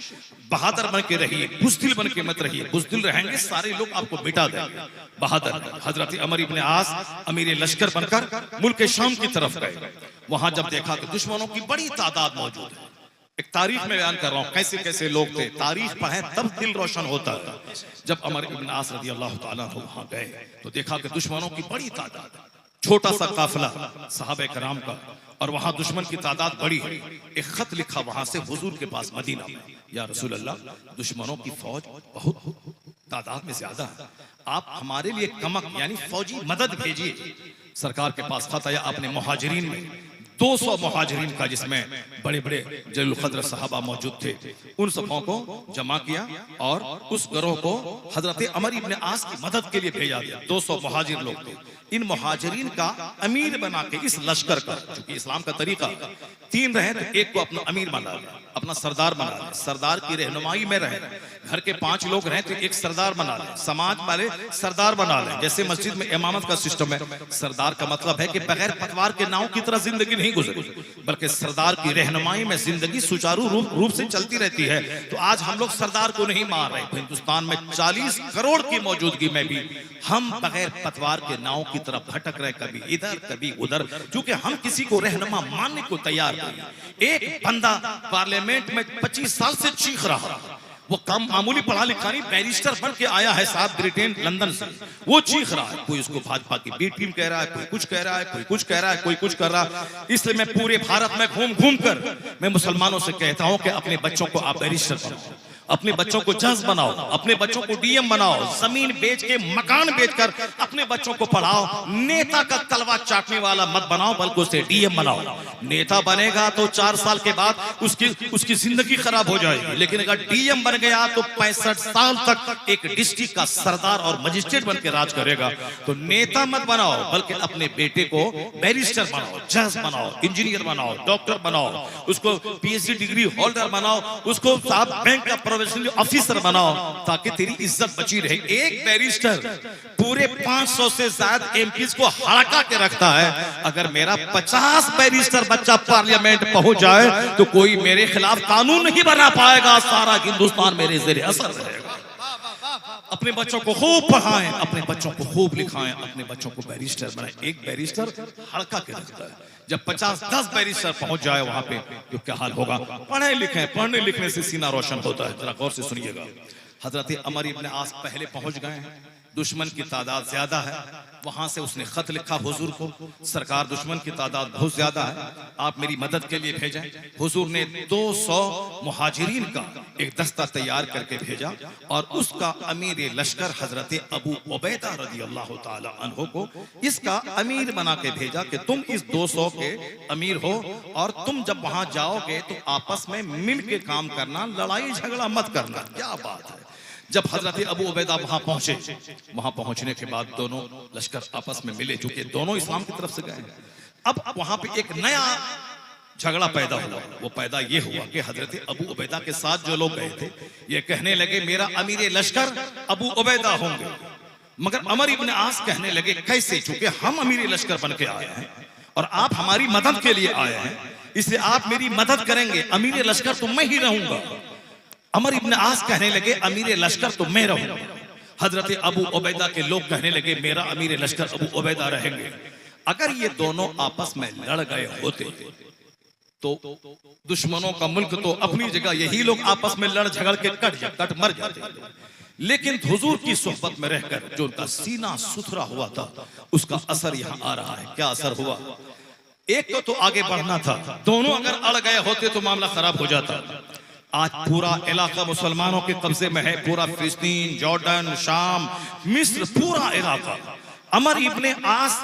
बहादुर बन के रहिए, बुज़दिल बन के मत रहिए। बुज़दिल रहेंगे सारे लोग आपको मिटा देंगे। बहादुर हजरत अमर इब्न आस अमीर लश्कर बनकर मुल्क शाम की तरफ गए। वहां जब देखा कि दुश्मनों की बड़ी तादाद मौजूद है, एक तारीख में बयान कर रहा हूं कैसे कैसे लोग थे, तारीख पढ़े तब दिल रोशन होता है। जब अमर इब्न आस रज़ी अल्लाह ताला अन्हु वहां गए तो देखा कि दुश्मनों की बड़ी तादाद, छोटा सा काफिला सहाबे कराम का, और वहां दुश्मन की तादाद बड़ी है। एक खत लिखा वहां से हुजूर के पास मदीना में, या रसूल अल्लाह, दुश्मनों की फौज बहुत तादाद में ज्यादा है, आप हमारे लिए कमक यानी फौजी मदद भेजिए। सरकार के पास खत आया, अपने मुहाजिरीन में 200 मुहाजिरीन का, जिसमें बड़े बड़े जलील क़द्र सहाबा मौजूद थे, उन सबों को जमा किया और उस गिरोह को हजरत अमर इब्न आस की मदद के लिए भेजा गया। 200 मुहाजिर लोग थे। इन मुहाजिरीन का अमीर बना के इस लश्कर का, क्योंकि इस्लाम का तरीका 3 रहे तो एक को अपना अमीर बना लिया, अपना सरदार बना लिया, सरदार की रहनुमाई में रहे। घर के 5 लोग रहे तो एक सरदार बना ले, समाज वाले सरदार बना ले। जैसे मस्जिद में इमामत का सिस्टम है, सरदार का मतलब है कि बगैर पतवार के नाव की तरह जिंदगी नहीं गुजरी, बल्कि सरदार की रहनुमाई में जिंदगी सुचारू रूप से चलती रहती है। तो आज हम लोग सरदार को नहीं मार रहे। हिंदुस्तान में 40 करोड़ की मौजूदगी में भी हम बगैर पतवार के नाव की तरफ भटक रहे, कभी इधर कभी उधर, क्योंकि हम किसी को रहनुमा मानने को तैयार नहीं। एक बंदा पार्लियामेंट में 25 साल से चीख रहा, वो कम मामूली पढ़ा लिखा नहीं, बैरिस्टर बन के आया है साहब ब्रिटेन लंदन से, वो चीख रहा है। कोई उसको भाजपा की बी टीम कह रहा है, कोई कुछ कह रहा है, कोई कुछ कह रहा है, कोई कुछ कर रहा है। इसलिए मैं पूरे भारत में घूम घूम कर मैं मुसलमानों से कहता हूं कि अपने बच्चों को आप बैरिस्टर बनाओ, अपने बच्चों को जज बनाओ, अपने बच्चों को डीएम बनाओ, जमीन बेच के मकान बेचकर अपने बच्चों को पढ़ाओ। नेता का तलवा चाटने वाला मत बनाओ, बल्कि उसे डीएम बनाओ। नेता बनेगा तो 4 साल के बाद उसकी जिंदगी खराब हो जाएगी, लेकिन अगर डीएम बन गया तो 65 साल तक एक डिस्ट्रिक्ट का सरदार और मजिस्ट्रेट बन के राज करेगा। तो नेता मत बनाओ, बल्कि अपने बेटे को बैरिस्टर बनाओ, जज बनाओ, इंजीनियर बनाओ, डॉक्टर बनाओ, उसको पीएचडी डिग्री होल्डर बनाओ, उसको साहब बैंक का प्रोफेशनल ऑफिसर बनाओ ताकि तेरी इज्जत बची रहे। एक बैरिस्टर पूरे 500 से ज्यादा एमपीज को हड़का के रखता है। अगर मेरा 50 बैरिस्टर बच्चा पार्लियामेंट पहुंच जाए तो कोई मेरे खिलाफ कानून नहीं बना पाएगा, सारा हिंदुस्तान मेरे ज़ेरे असर रहेगा। अपने बच्चों को खूब पढ़ाएं, अपने बच्चों को खूब लिखाएं, अपने बच्चों को बैरिस्टर बनाएं। एक बैरिस्टर हड़का के रखता है, जब 50-10 बैरिस्टर पहुंच जाए वहां पे तो क्या हाल होगा। पढ़े लिखें, पढ़ने लिखने से सीना रोशन होता है। जरा गौर से सुनिएगा। हजरत अमर इब्न आस पहले पहुंच गए हैं, दुश्मन की तादाद ज्यादा है। वहां से उसने खत लिखा हुजूर को, सरकार दुश्मन की तादाद बहुत ज्यादा है, आप मेरी मदद के लिए भेजें। हुजूर ने 200 मुहाजिरीन का एक दस्ता तैयार करके भेजा और उसका अमीर लश्कर हजरत अबू उबैदा रज़ी अल्लाह ताला अन्हु को इसका अमीर बना के भेजा कि तुम इस 200 के अमीर हो और तुम जब वहां जाओगे तो आपस में मिल के काम करना, लड़ाई झगड़ा मत करना। क्या बात है। जब हजरत अबू उबैदा वहां पहुंचे, वहां पहुंचने के बाद दोनों लश्कर आपस में मिले, चूंकि दोनों इस्लाम की तरफ से गए। अब वहां पे एक नया झगड़ा पैदा हुआ। वो पैदा ये हुआ कि हजरत अबू उबैदा के साथ जो लोग गए थे ये कहने लगे मेरा अमीर लश्कर अबू उबैदा होंगे, मगर अमर इब्न आस कहने लगे कैसे, चूंकि हम अमीर लश्कर बन के आए हैं और आप हमारी मदद के लिए आए हैं, इसलिए आप मेरी मदद करेंगे, अमीर लश्कर तो मैं ही रहूंगा। अमर इब्न आस कहने लगे अमीर लश्कर तो मैं रहूंगा। हजरत अबू उबैदा के लोग कहने लगे मेरा अमीर लश्कर अबू उबैदा रहेंगे। अगर ये दोनों आपस में लड़ गए होते तो दुश्मनों का मुल्क तो अपनी जगह, यही लोग आपस में लड़ झगड़ के कट मर जाते। लेकिन हुजूर की सोहबत में रहकर जो उनका सीना सुथरा हुआ था उसका असर यहाँ आ रहा है। क्या असर हुआ। एक तो आगे बढ़ना था, दोनों अगर अड़ गए होते तो मामला खराब हो जाता। आज पूरा इलाका मुसलमानों के कब्जे में है, पूरा फिलिस्तीन, जॉर्डन, शाम, मिस्र, पूरा इलाका। अमर इब्ने आस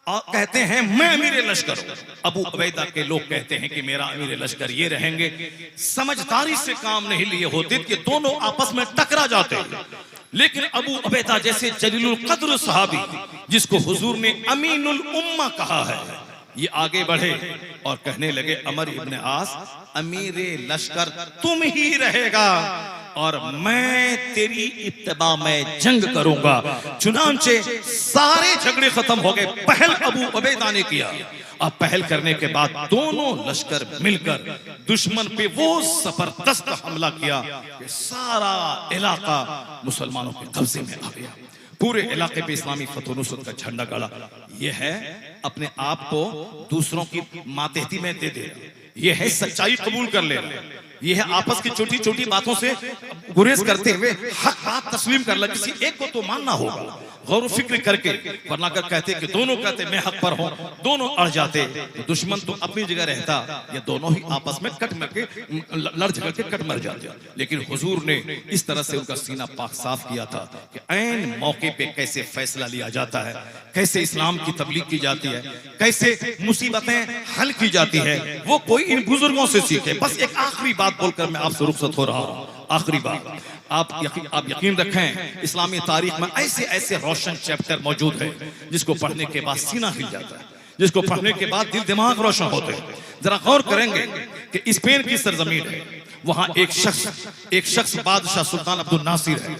कहते हैं मैं अमीर लश्कर हूं, अबू उबैदा के लोग कहते हैं कि मेरा अमीर लश्कर ये रहेंगे। समझदारी से काम नहीं लिए होते कि दोनों आपस में टकरा जाते। लेकिन अबू उबैदा जैसे जलीलुल कद्र सहाबी जिसको हुजूर ने अमीनुल उम्मा कहा है, ये आगे बढ़े और कहने लगे अमर इब्ने आस अमीर लश्कर तुम ही रहेगा और मैं तेरी इत्तबा में जंग करूंगा। चुनांचे सारे झगड़े खत्म हो गए। पहल अबू उबैदा ने किया और पहल करने के बाद दोनों लश्कर मिलकर दुश्मन पे वो जबरदस्त हमला किया कि सारा इलाका मुसलमानों के कब्जे में आ गया। पूरे इलाके पे इस्लामी फतह नुसरत का झंडा गाड़ा। यह है अपने आप को दूसरों की मातहती में दे देना, यह है सच्चाई कबूल कर लेना, यह है आपस की छोटी छोटी बातों से गुरेज करते हुए हक बात तस्लीम कर ले। किसी एक को तो मानना होगा, गौर फिक्र करके, वरना कर कहते कि दोनों कहते मैं हक पर हूं, दोनों अड़ जाते तो दुश्मन तो अपनी जगह रहता, ये दोनों ही आपस में कट मर के लड़ झगड़ के कट मर जाते। लेकिन हुजूर ने इस तरह से उनका सीना पाक साफ किया था कि ऐन मौके पे कैसे फैसला लिया जाता है, कैसे इस्लाम की तबलीग की जाती है, कैसे मुसीबतें हल की जाती है, वो कोई इन बुजुर्गों से सीखे। बस एक आखिरी बात बोलकर मैं आपसे रुखसत हो रहा हूं। आखिरी बात, आप यकीन रखें इस्लामी तारीख में ऐसे ऐसे रोशन चैप्टर मौजूद है जिसको पढ़ने के बाद सीना हिल जाता है, जिसको पढ़ने के बाद दिल दिमाग रोशन होते हैं। जरा गौर करेंगे कि स्पेन की सरजमीन है, वहां एक शख्स बादशाह सुल्तान अब्दुल नासिर है,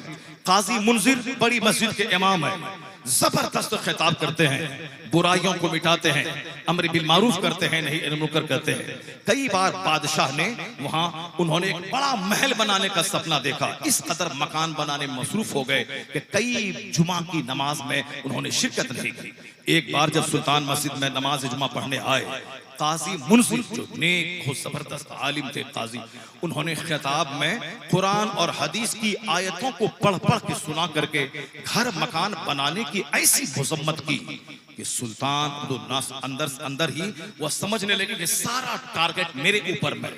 काजी मुंजिर बड़ी मस्जिद के इमाम है, जबरदस्त खिताब करते हैं, बुराइयों को मिटाते हैं, अम्र बिल मारूफ करते हैं, नहीं अनिल मुनकर करते हैं। कई बार बादशाह ने वहां उन्होंने एक बड़ा महल बनाने का सपना देखा, इस कदर मकान बनाने में मसरूफ हो गए कि कई जुमा की नमाज में उन्होंने शिरकत नहीं की। एक बार जब सुल्तान मस्जिद में नमाज जुमा पढ़ने आए, काजी मुंसिर जो नेक हो जबरदस्त आलिम थे काजी, उन्होंने खिताब में कुरान और हदीस की आयतों को पढ़ पढ़ के सुना करके घर मकान बनाने की ऐसी मुजम्मत की कि सुल्तान अब्दुल नासिर अंदर ही वह समझने लगे कि सारा टारगेट मेरे ऊपर में,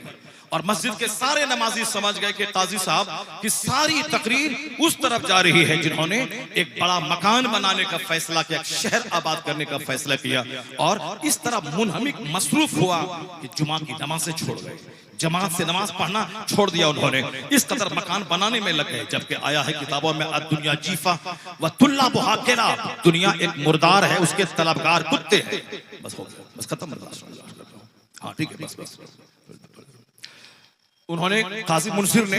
और मस्जिद के सारे नमाजी समझ गए कि काजी साहब की सारी तकरीर उस तरफ जा रही है जिन्होंने एक बड़ा मकान बनाने का फैसला किया, एक शहर आबाद करने का फैसला किया। और इस तरह मुनहमिक मसरूफ हुआ कि जुमा की नमाज से छोड़ गए, जमात से नमाज पढ़ना छोड़ दिया उन्होंने, इस कदर मकान बनाने में लग गए। जबकि आया है किताबों में दुनिया जीफा व तुल्ला बुहाकेरा, दुनिया एक मुर्दार है, उसके तलबगार कुत्ते हैं। बस हो गया, बस खत्म। हाँ ठीक है, बस। उन्होंने काजी मुनसिर ने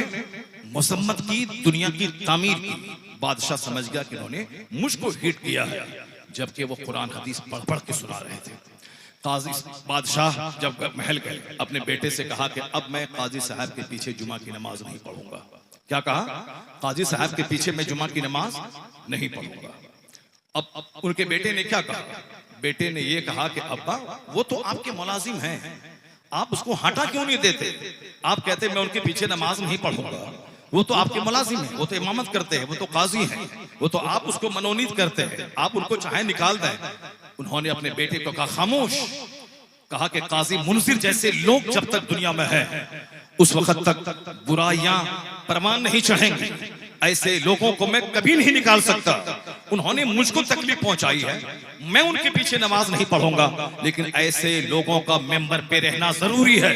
मजम्मत की, दुनिया की तामीर की। बादशाह समझ गया कि उन्होंने मुझको हिट किया है, जबकि वो कुरान हदीस पढ़ पढ़ के सुना रहे थे। काजी बादशाह जब महल गए, अपने बेटे से कहा कि अब मैं काजी साहब के पीछे जुमा की नमाज नहीं पढ़ूंगा। क्या कहा? काजी साहब के पीछे मैं जुमा की नमाज नहीं पढ़ूंगा। अब उनके बेटे ने क्या कहा? बेटे ने ये कहा कि अब्बा, वो तो आपके मुलाजिम हैं, आप उसको हटा क्यों नहीं देते? आप कहते मैं उनके पीछे नमाज नहीं पढ़ूंगा, वो तो आपके मुलाजिम हैं, वो तो इमामत करते हैं, वो तो काजी हैं, वो तो आप उसको मनोनीत करते हैं, आप उनको चाहे निकाल दें। उन्होंने अपने बेटे को कहा खामोश, कहा कि काजी मुनसिर जैसे लोग जब तक दुनिया में है उस वक्त तक बुराइयां परवान नहीं चढ़ेंगी, ऐसे लोगों को मैं कभी नहीं निकाल सकता। उन्होंने मुझको तकलीफ पहुंचाई है, मैं उनके पीछे नमाज नहीं पढ़ूंगा, लेकिन ऐसे लोगों का मेंबर पे रहना जरूरी है।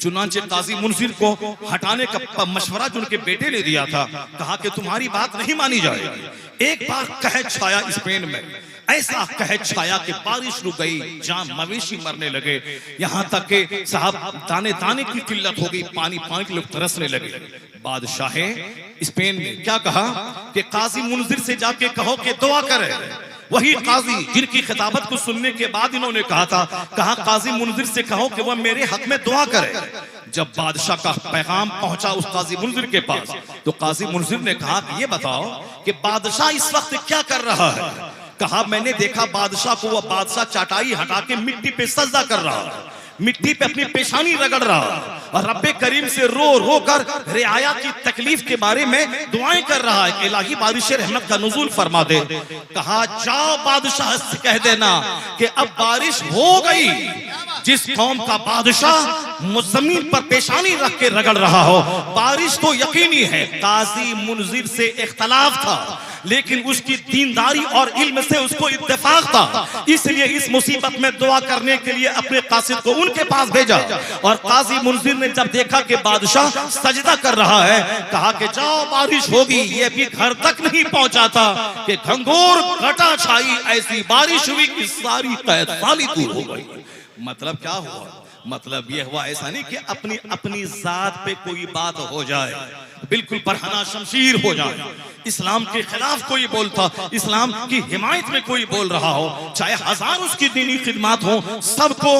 चुनांचे काजी मुनसिर को हटाने का मशवरा जो उनके बेटे ने दिया था, कहा कि तुम्हारी बात नहीं मानी जाएगी। एक बार कहत छाया स्पेन में, ऐसा कहत छाया कि बारिश रुक गई, जहां मवेशी मरने लगे, यहाँ तक कि साहब दाने दाने की किल्लत हो गई, पानी पानी के लोग तरसने लगे। बादशाह स्पेन ने क्या कहा कि काजी मुनसिर से जाके कहो कि दुआ करे। वही काजी जिनकी खिताबत को सुनने के बाद इन्होंने कहा था, कहा काजी मुनसिर से कहो कि वह मेरे हक में दुआ करे। जब बादशाह का पैगाम पहुंचा उस काजी मुनसिर के पास, तो काजी मुनसिर ने कहा कि ये बताओ कि बादशाह इस वक्त क्या कर रहा है? कहा मैंने देखा बादशाह को, वह बादशाह चाटाई हटा के मिट्टी पे सजदा कर रहा है, मिट्टी पे अपनी पेशानी रगड़ रहा है और रब्बे करीम से रो रो कर रियाया की तकलीफ के बारे में दुआएं कर रहा है कि इलाही बारिश रहमत का नुज़ूल फरमा दे। कहा जाओ बादशाह से कह देना कि अब बारिश हो गई। जिस कौम का बादशाह जमीन पर पेशानी रख के रगड़ रहा हो, बारिश तो यकीनी है। काजी मुनसिर से इख्तलाफ था, लेकिन उसकी दीनदारी और इल्म से उसको इत्तेफाक था, इसलिए इस मुसीबत में दुआ करने के लिए अपने कासिद को उनके पास भेजा। और काजी मुनसिर ने जब देखा कि बादशाह सजदा कर रहा है, कहा कि जाओ बारिश होगी। ये भी घर तक नहीं पहुंचा था कि घंघोर घटा छाई, ऐसी बारिश हुई कि सारी कैद साली दूर हो गई। मतलब क्या हुआ? मतलब यह हुआ ऐसा नहीं कि अपनी अपनी जात पे कोई बात हो जाए, बिल्कुल बरहना शमशीर हो जाए, इस्लाम के खिलाफ कोई बोलता, इस्लाम की हिमायत में कोई बोल रहा हो, चाहे हजार उसकी दीनी खिदमत हो, सबको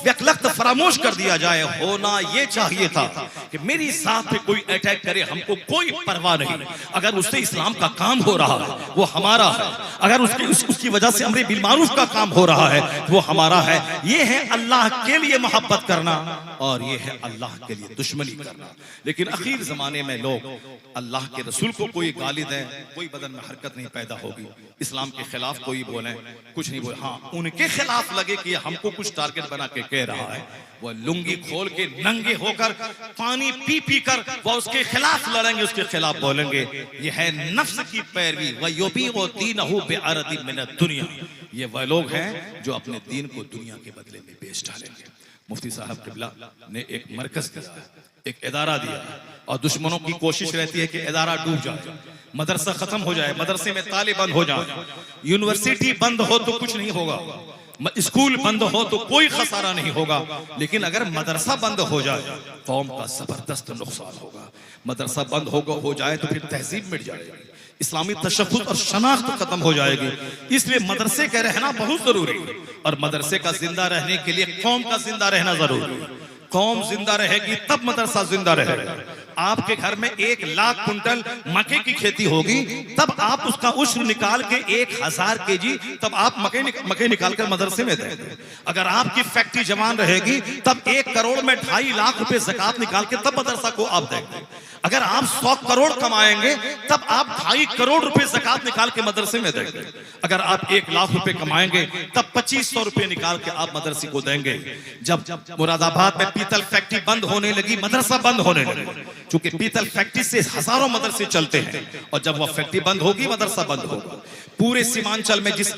व्यक्लक्त फरामोश कर दिया जाए। होना ये चाहिए था कि मेरी जात पे कोई अटैक करे, हमको कोई परवाह नहीं। अगर उससे इस्लाम का काम हो रहा है वो हमारा है, अगर उसकी वजह से अमरे बिल मारूफ का काम हो रहा है वो हमारा है। ये है अल्लाह के लिए मोहब्बत करना और ये है अल्लाह के लिए दुश्मनी करना। लेकिन आखिर जमाने में लोग अल्लाह के रसूल को कोई गाली दें, कोई बदन में हरकत नहीं पैदा होगी, इस्लाम के खिलाफ कोई बोले, कुछ नहीं बोले। हाँ, उनके खिलाफ लगे कि हमको कुछ टारगेट बना के कह रहा है, वह लुंगी खोल के नंगे होकर पानी पी पी कर वह उसके खिलाफ लड़ेंगे, उसके खिलाफ बोलेंगे। यह है नफ्स की पैरवी। वह योबी वो दीनहु बिअरदी मिन दुनिया। ये वह लोग हैं जो अपने दीन को दुनिया के बदले में बेच डालेंगे। मुफ्ती साहब किबला ने एक मरकज दिया, एक इदारा दिया, और दुश्मनों की कोशिश रहती है कि इदारा डूब जाए, मदरसा खत्म हो जाए, मदरसे में ताले बंद हो जाए, यूनिवर्सिटी बंद हो तो कुछ नहीं होगा, स्कूल बंद हो तो कोई खसारा नहीं होगा। लेकिन अगर मदरसा बंद हो जाए कौम का जबरदस्त नुकसान होगा। मदरसा बंद हो जाए तो फिर तहजीब मिट जाएगी, इस्लामी तशफ़्फ़ुज़ और शनाख्त खत्म हो जाएगी। इसलिए मदरसे का रहना बहुत जरूरी है, और मदरसे का जिंदा रहने के लिए कौम का जिंदा रहना जरूरी है। कौम जिंदा रहेगी तब मदरसा जिंदा रहेगा। आपके घर में 1 लाख कुंटल मक्के की खेती होगी, तब आप उसका उश्र निकाल के 1000 केजी तब आप मक्के निकाल कर मदरसे में देंगे। अगर आपकी फैक्ट्री जवान रहेगी तब 1 करोड़ में 2.5 लाख रुपए ज़कात निकाल के तब मदरसा को आप देंगे। अगर आप 100 करोड़ कमाएंगे तब आप 2.5 करोड़ रुपए ज़कात निकाल के मदरसे में देंगे। अगर आप 1 लाख रुपए कमाएंगे तब 2500 रुपए निकाल के आप मदरसे को देंगे। जब मुरादाबाद में पीतल फैक्ट्री बंद होने लगी, मदरसा बंद होने लगा, क्योंकि पीतल फैक्ट्री से हजारों मदरसे चलते हैं, और जब वह फैक्ट्री बंद होगी मदरसा बंद होगा। पूरे सीमांचल में जिस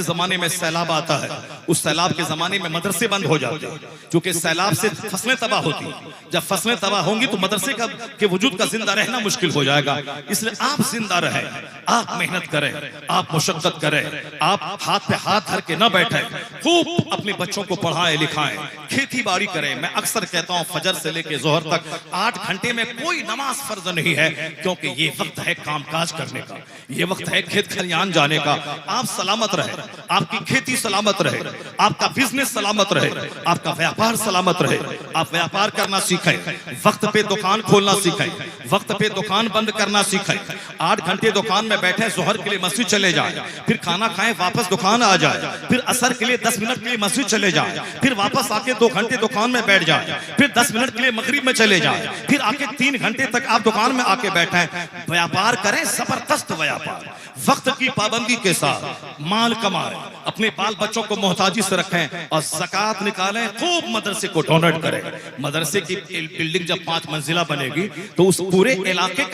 जमाने में सैलाब आता है, उस सैलाब के जमाने में मदरसे बंद हो जाते हैं, क्योंकि सैलाब से फसलें तबाह होती हैं। जब फसलें तबाह होंगी तो मदरसे के वजूद का जिंदा रहना मुश्किल हो जाएगा। इसलिए आप जिंदा रहें, आप मेहनत करें, आप मुशक्कत करें, आप हाथ पे हाथ धर के न बैठे, खूब अपने बच्चों को पढ़ाएं लिखाएं, खेती बाड़ी करें। मैं अक्सर कहता हूं फजर से लेकर जोहर तक 8 घंटे में कोई नमाज फर्ज नहीं है, क्योंकि ये वक्त है कामकाज करने का, ये वक्त है खेत खलियान जाने का। आप सलामत रहे, आपकी खेती सलामत रहे, आपका बिजनेस सलामत रहे, आपका व्यापार सलामत रहे। आप व्यापार करना सीखें, वक्त पे दुकान खोलना सीखें, वक्त पे दुकान बंद करना सीखें। 8 घंटे दुकान में बैठे, जोहर के लिए मस्जिद चले जाए, फिर खाना खाएं, वापस दुकान आ जाए, फिर असर के लिए 10 मिनट के लिए मस्जिद चले जाए, फिर वापस आके 2 घंटे दुकान में बैठ जाए, फिर 10 मिनट के लिए मगरिब में चले जाए, फिर आके 3 घंटे तक आप दुकान में आके बैठे। व्यापार करें, जबरदस्त व्यापार, वक्त की पाबंदी के साथ माल कमाएं, अपने बाल बच्चों को मोहताजी से रखें और ज़कात निकालें, खूब मदरसे को डोनेट करें। मदरसे की बिल्डिंग जब 5 मंजिला बनेगी तो उस पूरे इलाके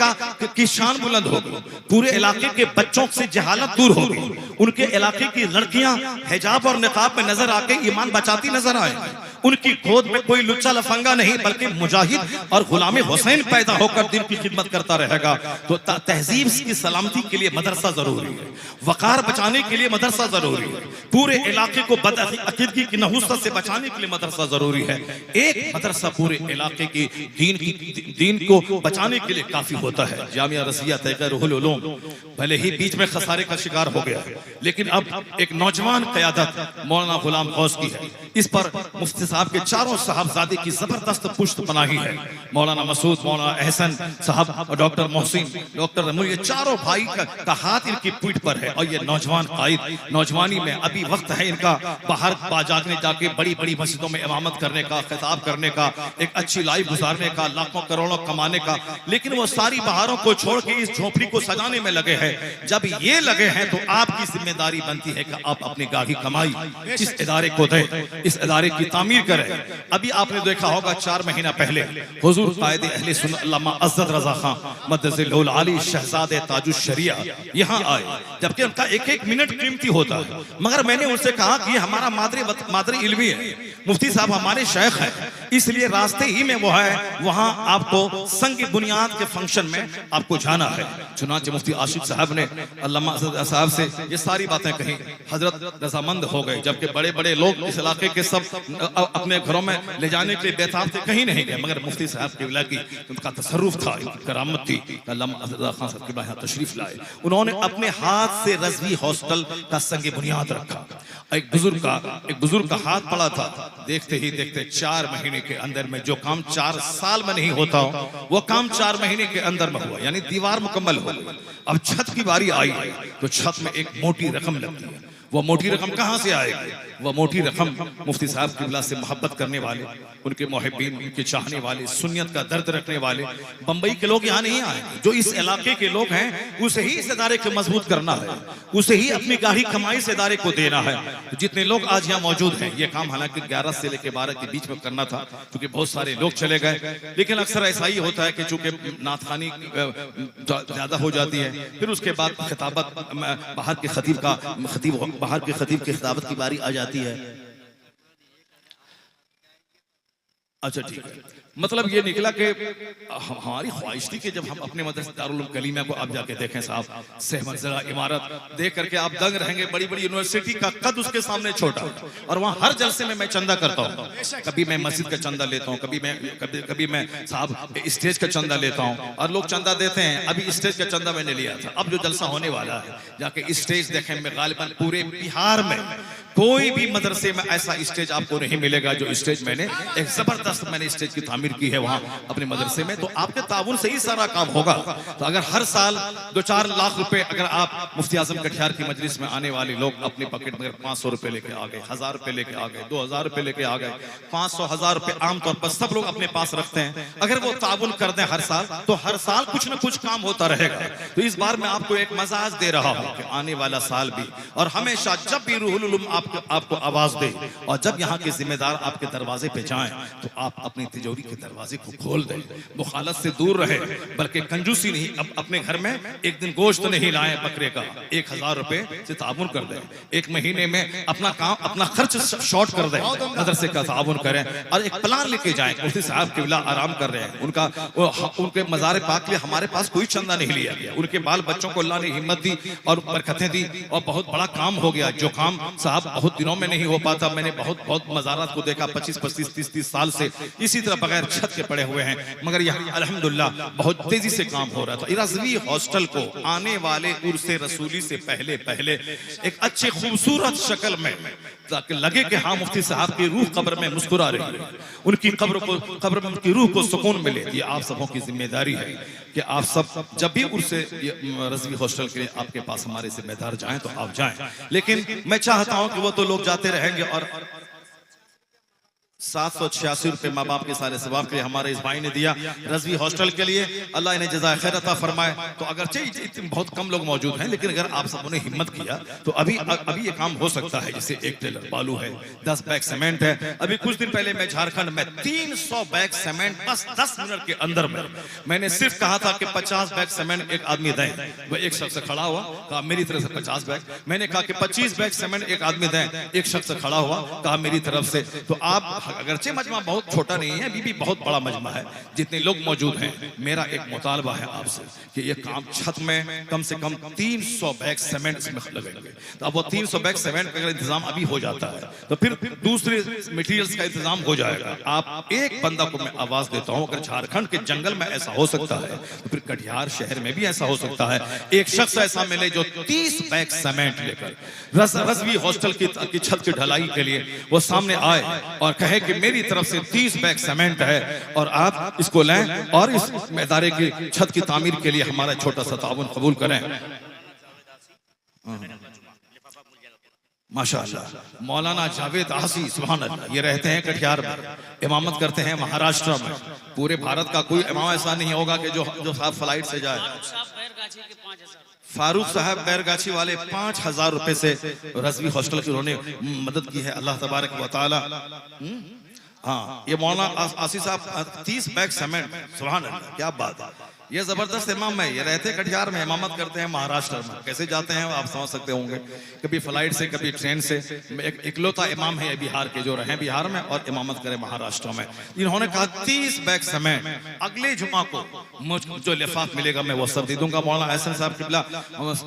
की शान बुलंद होगी, पूरे इलाके के बच्चों से जहालत दूर होगी, उनके इलाके की लड़कियां हिजाब और निकाब में नजर आके ईमान बचाती नजर आएंगी, उनकी गोद में कोई लुच्चा लफंगा नहीं बल्कि मुजाहिद और गुलाम हुसैन पैदा होकर दिन की खिदमत करता रहेगा। तो तहजीब की सलामती के लिए मदरसा जरूरी है, वकार बचाने के लिए मदरसा जरूरी है, पूरे इलाके को बदअकीदगी की नहुसत से बचाने के लिए मदरसा जरूरी है। एक मदरसा पूरे इलाके की दीन को बचाने के लिए काफी होता है। जामिया रसिया तहक़ीरुल उलूम भले ही बीच में खसारे का शिकार हो गया, लेकिन अब एक नौजवान क़यादत मौलाना गुलाम गौस की है। इस पर मुफ्ती साहब के चारों साहबजादे की जबरदस्त पुश्त पनाही है। मौलाना मसूद, मौलाना एहसन साहब और डॉक्टर मोहसिन, डॉक्टर रमू, ये चारों भाई का हाथ इनकी पीठ पर है। और ये नौजवान कायद, नौजवानी में अभी वक्त है इनका बाहर बाजारने जाके बड़ी बड़ी मस्जिदों में इमामत करने का, खिताब करने का, एक अच्छी लाइफ गुजारने का, लाखों करोड़ों कमाने का। लेकिन वो सारी बहारों को छोड़ के इस झोपड़ी को सजाने में लगे हैं। जब ये लगे हैं तो आपकी जिम्मेदारी बनती है कि आप अपनी गाही कमाई इस इदारे को दें, इस इदारे की तामीर करें। अभी आपने देखा होगा 4 महीना पहले हुजूर कायदे अहले सुन्नत अल्लामा अज़्ज़त रज़ा खां मद्दज़िल्लहुल आली शहज़ादे ताजुश शरिया यहाँ आए, जबकि उनका एक एक मिनट कीमती होता है। मगर मैंने उनसे कहा कि हमारा मादरी इल्मी है, मुफ्ती साहब हमारे शेख हैं, इसलिए रास्ते ही में वो है, वहां आपको संग बुनियाद के फंक्शन में आपको जाना है। चुनांचे मुफ्ती आशिक साहब ने अल्लामा साहब से ये सारी बातें कही, हजरत रजामंद हो गए। जबकि बड़े बड़े लोग इस इलाके के सब अपने घरों में ले जाने के लिए बेताब थे, कहीं नहीं गए, मगर मुफ्ती साहब के विला की उनका तसर्रुफ था, करामत थी। अल्लामा खान साहब के यहाँ तशरीफ लाए, उन्होंने अपने हाथ से रज़वी हॉस्टल का संग बुनियाद रखा। एक बुजुर्ग का हाथ पड़ा था, देखते ही देखते 4 महीने के अंदर में जो काम 4 साल में नहीं होता हो, वो काम 4 महीने के अंदर में हुआ, यानी दीवार मुकम्मल हो गई। अब छत की बारी आई है तो छत में एक मोटी रकम लगती है। वो मोटी रकम कहां से आएगी? वह मोटी रकम मुफ्ती साहब किबला से मोहब्बत करने वाले, उनके मुहिब्बीन, उनके चाहने वाले, सुन्नियत का दर्द रखने वाले बंबई के लोग यहाँ नहीं आए। जो इस इलाके के लोग हैं उसे ही इस इदारे को मजबूत करना है, उसे ही अपनी गाढ़ी कमाई इस इदारे को देना है। जितने लोग आज यहाँ मौजूद हैं, ये काम हालांकि 11 से लेकर 12 के बीच में करना था, क्योंकि बहुत सारे लोग चले गए। लेकिन अक्सर ऐसा ही होता है कि चूंकि नातखानी ज्यादा हो जाती है, फिर उसके बाद खिताबत बाहर के खतीब की खिताबत की बारी आ जाती है। अच्छा ठीक है, मतलब ये निकला कि हमारी ख्वाहिश थी कि जब हम अपने मदरसा दारुल उलूम कलीमा को आप जाके देखें साहब, 6 मंजिला इमारत देख करके आप दंग रहेंगे। बड़ी बड़ी यूनिवर्सिटी का कद उसके सामने छोटा, और वहाँ हर जलसे में मैं चंदा करता हूँ। कभी मैं मस्जिद का चंदा लेता हूँ, कभी मैं साहब स्टेज का चंदा लेता हूँ, और लोग चंदा देते हैं। अभी स्टेज का चंदा मैंने लिया था। अब जो जलसा होने वाला है, जाके स्टेज देखें, मैं गालिबन पूरे बिहार में कोई भी मदरसे में ऐसा स्टेज आपको नहीं मिलेगा जो स्टेज मैंने एक जबरदस्त स्टेज की तामीर की है वहाँ अपने मदरसे में। तो आपके ताउन से ही सारा काम होगा। तो अगर हर साल 2-4 लाख रुपए अगर आप मुफ्ती आजम कटिहार की मजलिस में आने वाले लोग अपने पॉकेट में 500 रुपए लेके आ गए, 1000 रुपए लेके आ गए, 2000 रुपए लेके आ गए, 500-1000 रुपए आमतौर पर सब लोग अपने पास रखते हैं। अगर वो ताउन कर दें हर साल, तो हर साल कुछ न कुछ काम होता रहेगा। तो इस बार मैं आपको एक मजाज दे रहा हूँ कि आने वाला साल भी और हमेशा जब भी रूहुल उलूम आप आपको आवाज दे, और जब यहाँ के जिम्मेदार आपके दरवाजे पे जाएं तो आप अपनी तिजोरी के दरवाजे को खोल दें। मुखालत से दूर रहे, बल्कि कंजूसी नहीं। अब अपने घर में एक दिन गोश्त नहीं लाए बकरे का, 1000 रुपए से ताउन कर दें। एक महीने में अपना काम, अपना खर्च शॉर्ट कर दें, मदरसे का ताउन करें, और एक प्लान लेके जाएं। मुफ्ती साहब किबला आराम कर रहे हैं, उनके मज़ार पाक के लिए हमारे पास कोई चंदा नहीं लिया गया। उनके बाल बच्चों को अल्लाह ने हिम्मत दी और बरकतें दी, और बहुत बड़ा काम हो गया, जो काम साहब बहुत दिनों में नहीं हो पाता। मैंने बहुत मज़ारात को देखा 25-25, 30-30 साल से इसी तरह बगैर छत के पड़े हुए हैं, मगर यहाँ अल्हम्दुलिल्लाह बहुत तेजी से काम हो रहा था। रज़वी हॉस्टल को आने वाले उर्स रसूली से पहले एक अच्छे खूबसूरत शक्ल में, ताकि लगे कि हाँ मुफ्ती साहब की रूह कब्र में मुस्कुरा रही है, उनकी कब्र में उनकी रूह को सुकून मिले। ये आप सबों की जिम्मेदारी है कि आप सब जब भी उर्स रज़वी हॉस्टल के लिए आपके पास हमारे जिम्मेदार जाएं तो आप जाएं। लेकिन मैं चाहता हूं कि वो तो लोग जाते रहेंगे, और 786 रुपए माँ बाप के सारे सवाब के लिए हमारे इस भाई ने दिया रज़वी हॉस्टल के लिए, अल्लाह इन्हें जज़ाए खैर अता फरमाए। तो अगरचे बहुत कम लोग मौजूद हैं, लेकिन अगर आप सबों ने हिम्मत किया तो अभी ये काम हो सकता है। जैसे 1 टेलर बालू है, 10 बैग सीमेंट है। अभी कुछ दिन पहले मैं झारखंड में 300 बैग सीमेंट बस 10 मिनट के अंदर में, मैंने सिर्फ कहा था कि 50 बैग सीमेंट एक आदमी दें, वो एक शख्स खड़ा हुआ, कहा मेरी तरफ से 50 बैग। मैंने कहा कि 25 बैग सीमेंट एक आदमी दें, एक शख्स खड़ा हुआ, कहा मेरी तरफ से। तो आप, अगरचे मजमा बहुत छोटा नहीं है, अभी भी बहुत बड़ा मजमा है, जितने लोग मौजूद हैं, मेरा एक मुतालबा है आपसे कि ये काम छत में कम से कम 300 बैग सीमेंट इसमें लगेंगे। तो अब वो 300 बैग सीमेंट का अगर इंतजाम अभी हो जाता है तो फिर दूसरे मटेरियल्स का इंतजाम हो जाएगा। आप एक बंदा को मैं आवाज देता हूं, अगर झारखंड के जंगल में ऐसा हो सकता है तो फिर कटिहार शहर में भी ऐसा हो सकता है। एक शख्स ऐसा मिले जो 30 बैग सीमेंट लेकर रज़वी हॉस्टल की छत की ढलाई के लिए वो सामने आए और कहे कि मेरी तरफ से 30 बैग सीमेंट है और आप इसको लें और इस इदारे की छत की तामीर के लिए हमारा छोटा सा ताउन कबूल करें। माशाअल्लाह। मौलाना जावेद आसी सुभान अल्लाह, ये रहते हैं कटिहार में, इमामत करते हैं महाराष्ट्र में। पूरे भारत का कोई इमाम ऐसा नहीं होगा कि जो साहब फ्लाइट से जाए। फारूक साहब बैरगाछी वाले 5000 रुपए से रज़वी हॉस्टल की उन्होंने मदद की है, अल्लाह तबारक व तआला। हाँ, ये मौलाना आसी साहब 30 बैग सीमेंट, सुभान अल्लाह, क्या बात है। ये जबरदस्त इमाम है, ये रहते कटिहार में, इमामत करते हैं महाराष्ट्र में। कैसे जाते हैं आप समझ सकते होंगे, कभी फ्लाइट से कभी ट्रेन से। इकलौता इमाम है बिहार के जो रहे बिहार में और इमामत करे महाराष्ट्र में। इन्होंने कहा 30 बैग सीमेंट अगले जुमा को मुझको जो लिफाफ मिलेगा मैं वो सब दे दूंगा। मौलाना एहसन साहब किबला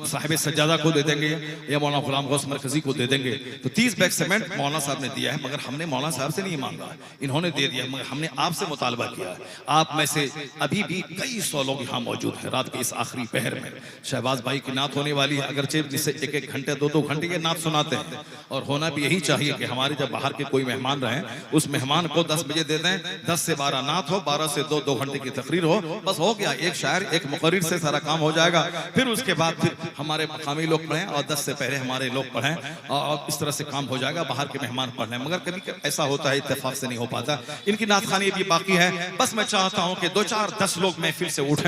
साहिब सज्जादा को दे देंगे या मौलाना गुलाम गौस मरकजी को दे देंगे। तो 30 बैग सीमेंट मौलाना साहब ने दिया है, मगर हमने मौलाना साहब से नहीं मांगा, इन्होंने दे दिया, मगर हमने आपसे मुतालबा किया। आप में से अभी भी कई सौ लोग यहाँ मौजूद हैं। रात के इस आखिरी पहर में शहबाज भाई की नात होने वाली है, अगरचे जिसे 1-1 घंटे 2-2 घंटे के नात सुनाते हैं, और होना भी यही चाहिए कि हमारे जब बाहर के कोई मेहमान रहे उस मेहमान को 10 बजे दे दें, 10 से 12 नात हो, 12 से 2 घंटे की तकरीर हो, बस हो गया। एक शायर एक मुकर्रिर से सारा काम हो जाएगा। फिर उसके बाद फिर हमारे मकामी लोग पढ़ें और 10 से पहले हमारे लोग पढ़ें, और इस तरह से काम हो जाएगा। बाहर के मेहमान पढ़ लें, मगर कभी ऐसा होता है इत्तेफाक से नहीं हो पाता। इनकी नात खानी भी बाकी है। बस मैं चाहता हूं कि 2-4-10 लोग महफिल से उठें।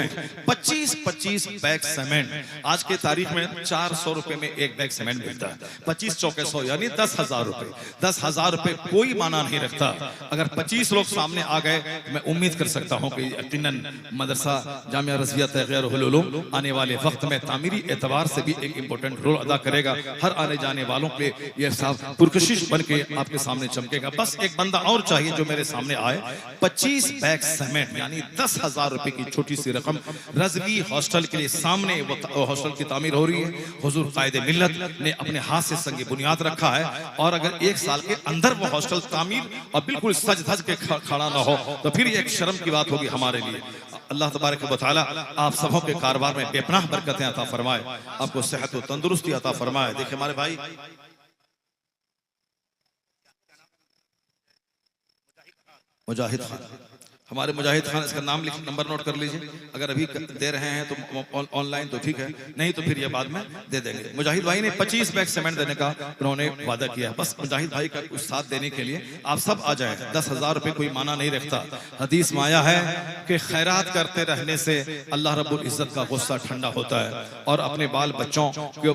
25-25 बैग सीमेंट, आज के तारीख में 400 रुपए में एक बैग सीमेंट मिलता है। 25 चौके 100 यानी 10,000 रुपए। 10,000 रुपए कोई माना नहीं रखता। अगर 25 लोग सामने आ गए, मैं उम्मीद कर सकता हूं कि यकीनन मदरसा जामिया रज़विया तग़य्युरुल उलूम आने वाले वक्त में तामीरी एतबार से भी एक इंपॉर्टेंट रोल अदा करेगा। हर आने जाने वालों के ये साहब पुरकशिश बन के आपके सामने चमकेगा। बस एक बंदा और चाहिए जो मेरे सामने आए। 25 बैग सीमेंट यानी 10,000 रुपए की छोटी सी रकम रज़वी हॉस्टल के लिए, सामने वो हॉस्टल की तामीर हो रही है। हुजूर कायदे मिल्लत ने अपने हाथ से संगे बुनियाद रखा है, और अगर 1 साल के अंदर वो हॉस्टल तामीर और बिल्कुल सज धज के खड़ा ना हो तो फिर ये एक शर्म की बात होगी हमारे लिए। अल्लाह तबारक व तआला आप सबों के कारोबार में बेपनाह बरकतें अता फरमाए, आपको सेहत और तंदुरुस्ती अता फरमाए। देखिए हमारे भाई मुजाहिद खान, हमारे मुजाहिद खान, इसका नाम लिख, नंबर नोट कर लीजिए। अगर अभी दे रहे हैं तो ऑनलाइन तो ठीक है, नहीं तो फिर ये बाद में दे देंगे। मुजाहिद भाई ने 25 बैग सीमेंट देने का उन्होंने वादा किया। बस मुजाहिद भाई का कुछ साथ देने के लिए आप सब आ जाए। 10,000 रुपए कोई माना नहीं रखता। हदीस में आया है कि खैरात करते रहने से अल्लाह रब्बुल इज्जत का गुस्सा ठंडा होता है, और अपने बाल बच्चों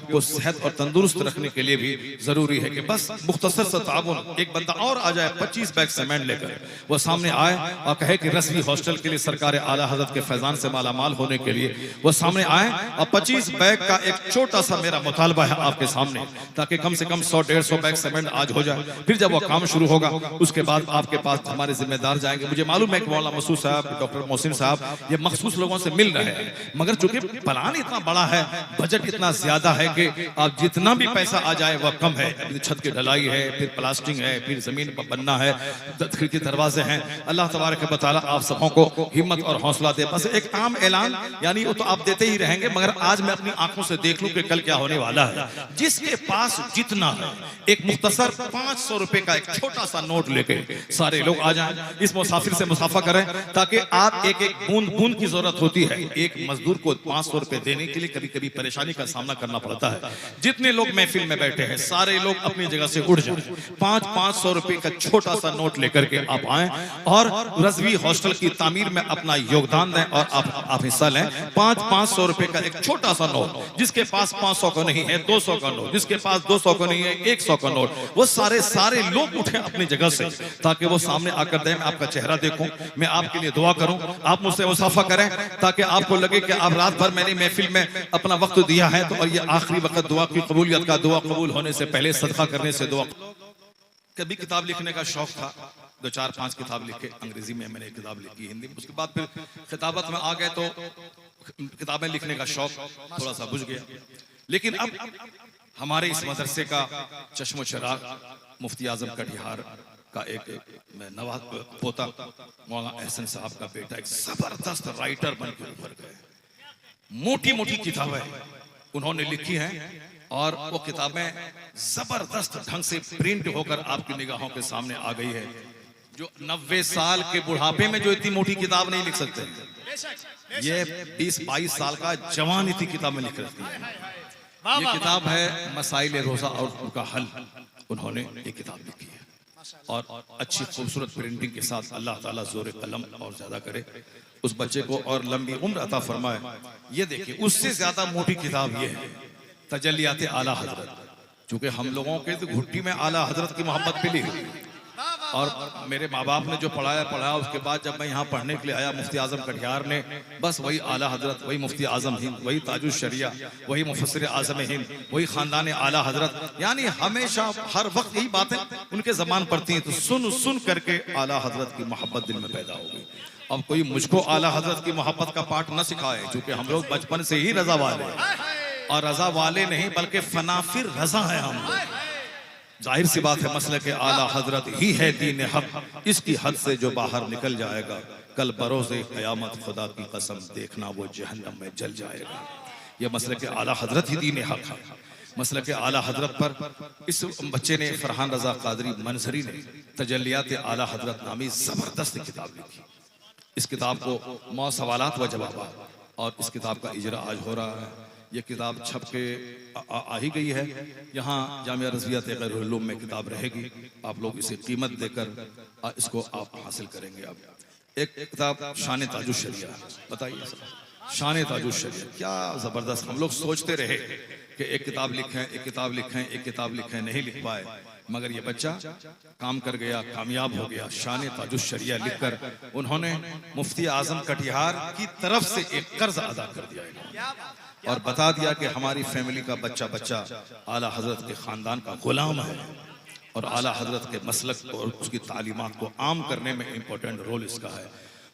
को सेहत और तंदुरुस्त रखने के लिए भी जरूरी है कि बस मुख्तसर सा ताउन। एक बंदा और आ जाए 25 बैग सीमेंट लेकर, वो सामने आए और कहे कि रस्वी हॉस्टल के लिए सरकार आला हजरत के फैजान से मालामाल होने के लिए वो सामने आए और 25 बैग का एक छोटा सा मेरा मुतालबा है आपके सामने, ताकि कम से कम 100-150 बैग सीमेंट आज हो जाए। फिर जब वो काम शुरू होगा उसके बाद आपके पास हमारे जिम्मेदार जाएंगे। मुझे मालूम है कि मौलाना मसूद साहब, डॉक्टर मोहसिन साहब ये मखसूस लोगों से मिल रहे हैं, मगर चूंकि प्लान इतना बड़ा है, बजट इतना ज्यादा है कि आप जितना भी पैसा आ जाए वह कम है। छत की ढलाई है, फिर प्लास्टिंग है, फिर जमीन पर बनना है, खिड़की दरवाजे हैं। अल्लाह तबारक व तआला आप सबों को हिम्मत और हौसला दे। बस एक आम ऐलान, यानी वो तो आप देते ही रहेंगे, मगर आज मैं अपनी आंखों से देख लूं कि कल क्या होने वाला है। जिसके पास जितना है, एक मुख्तसर 500 रुपए का एक छोटा सा नोट लेके सारे लोग आ जाएं, इस मुसाफिर से मुसाफा करें, ताकि आप एक एक बूंद बूंद की जरूरत होती है। एक मजदूर को 500 रुपए देने के लिए कभी कभी परेशानी का सामना करना पड़ता है। जितने लोग महफिल में बैठे हैं सारे लोग अपनी जगह से उठ जाएं, 500 रुपए का छोटा सा नोट लेकर के आप आए और रज़वी हॉस्टल की तामीर में अपना योगदान दें और आप हिस्सा लें। 500 रुपए का एक छोटा सा नोट, जिसके पास 500 का नहीं है 200 का नोट, जिसके पास 200 का नहीं है 100 का नोट, वो सारे लोग उठे अपनी जगह से, ताकि वो सामने आकर दें, मैं आपका चेहरा देखूं, मैं आपके लिए दुआ करूं, आप मुझसे मुसाफा करें, ताकि आपको लगे कि आप रात भर मैंने महफिल में अपना वक्त दिया है, तो और ये आखिरी वक्त दुआ की कबूलियत का, दुआ कबूल होने से पहले सदका करने से दुआ। कभी किताब लिखने का शौक था, 2-4-5 किताब लिखे, अंग्रेजी में मैंने एक किताब लिखी, हिंदी में। उसके बाद फिर खिताबत में आ गए तो किताबें लिखने का शौक थोड़ा सा बुझ गया। लेकिन अब हमारे इस मदरसे का चश्मो चिराग मुफ्ती आजम कटिहार का एक नवा पोता मौलाना एहसन साहब का बेटा एक जबरदस्त राइटर बन के उभर गए। मोटी मोटी किताबें उन्होंने लिखी हैं और वो किताबें जबरदस्त ढंग से प्रिंट होकर आपकी निगाहों के सामने आ गई है। जो 90 साल के बुढ़ापे में जो इतनी मोटी किताब नहीं लिख सकते, ये 20-22 साल का जवान इतनी किताब में लिख रही है। ये किताब है मसाइल रोजा और उनका हल। उन्होंने ये किताब लिखी है और अच्छी खूबसूरत प्रिंटिंग के साथ अल्लाह ताला जोर कलम और ज्यादा करे उस बच्चे को और लंबी उम्र अता फरमाए। ये देखिए, उससे ज्यादा मोटी किताब ये है तजल्लियात आला हजरत। चूंकि हम लोगों के तो घुट्टी में आला हजरत की मोहब्बत मिली और मेरे माँ बाप ने जो पढ़ाया, उसके बाद जब मैं यहाँ पढ़ने के लिए आया, मुफ्ती आजम कटिहार ने बस वही आला हजरत, वही मुफ्ती आजम हिंद, वही ताजुश शरिया, वही मुफस्सिर आजम हिंद, वही खानदान आला हजरत, यानी हमेशा हर वक्त यही बातें उनके जबान पड़ती हैं। तो सुन करके आला हजरत की मोहब्बत दिल में पैदा हो गई। अब कोई मुझको आला हजरत की मोहब्बत का पाठ न सिखाए, क्योंकि हम लोग बचपन से ही रजा वाले, और रजा वाले नहीं बल्कि फनाफिर रजा है हम। जाहिर सी बात है, मसले के आला हजरत ही है दीन हक, इसकी हद से जो बाहर निकल जाएगा कल बरोज़े क़यामत खुदा की कसम देखना वो जहन्नम में जल जाएगा। ये मसले के आला हजरत ही दीन हक है। मसले के आला हजरत पर इस बच्चे ने, फरहान रजा कादरी मंजरी ने तजल्लियात आला हजरत नामी जबरदस्त किताब लिखी। इस किताब को मौ सवालात व जवाबात, और इस किताब का इजरा आज हो रहा है। ये किताब छप के आ ही गई है। यहाँ जामिया रज़विया ग़ैरुल उलूम में किताब रहेगी। आप लोग इसे कीमत देकर इसको आप हासिल करेंगे। अब एक किताब शान ताजुश शरिया, बताइए शान ताजुश शरिया क्या जबरदस्त। हम लोग सोचते रहे कि एक किताब लिखें, नहीं लिख पाए, मगर ये बच्चा काम कर गया, कामयाब हो गया। शान ताजुश शरिया लिखकर उन्होंने मुफ्ती आजम कटिहार की तरफ से एक कर्ज अदा कर दिया और बता दिया कि हमारी फैमिली का बच्चा आला हजरत के खानदान का गुलाम है और आला हजरत के मसलक और उसकी तालीमात को आम करने में इम्पोर्टेंट रोल इसका है।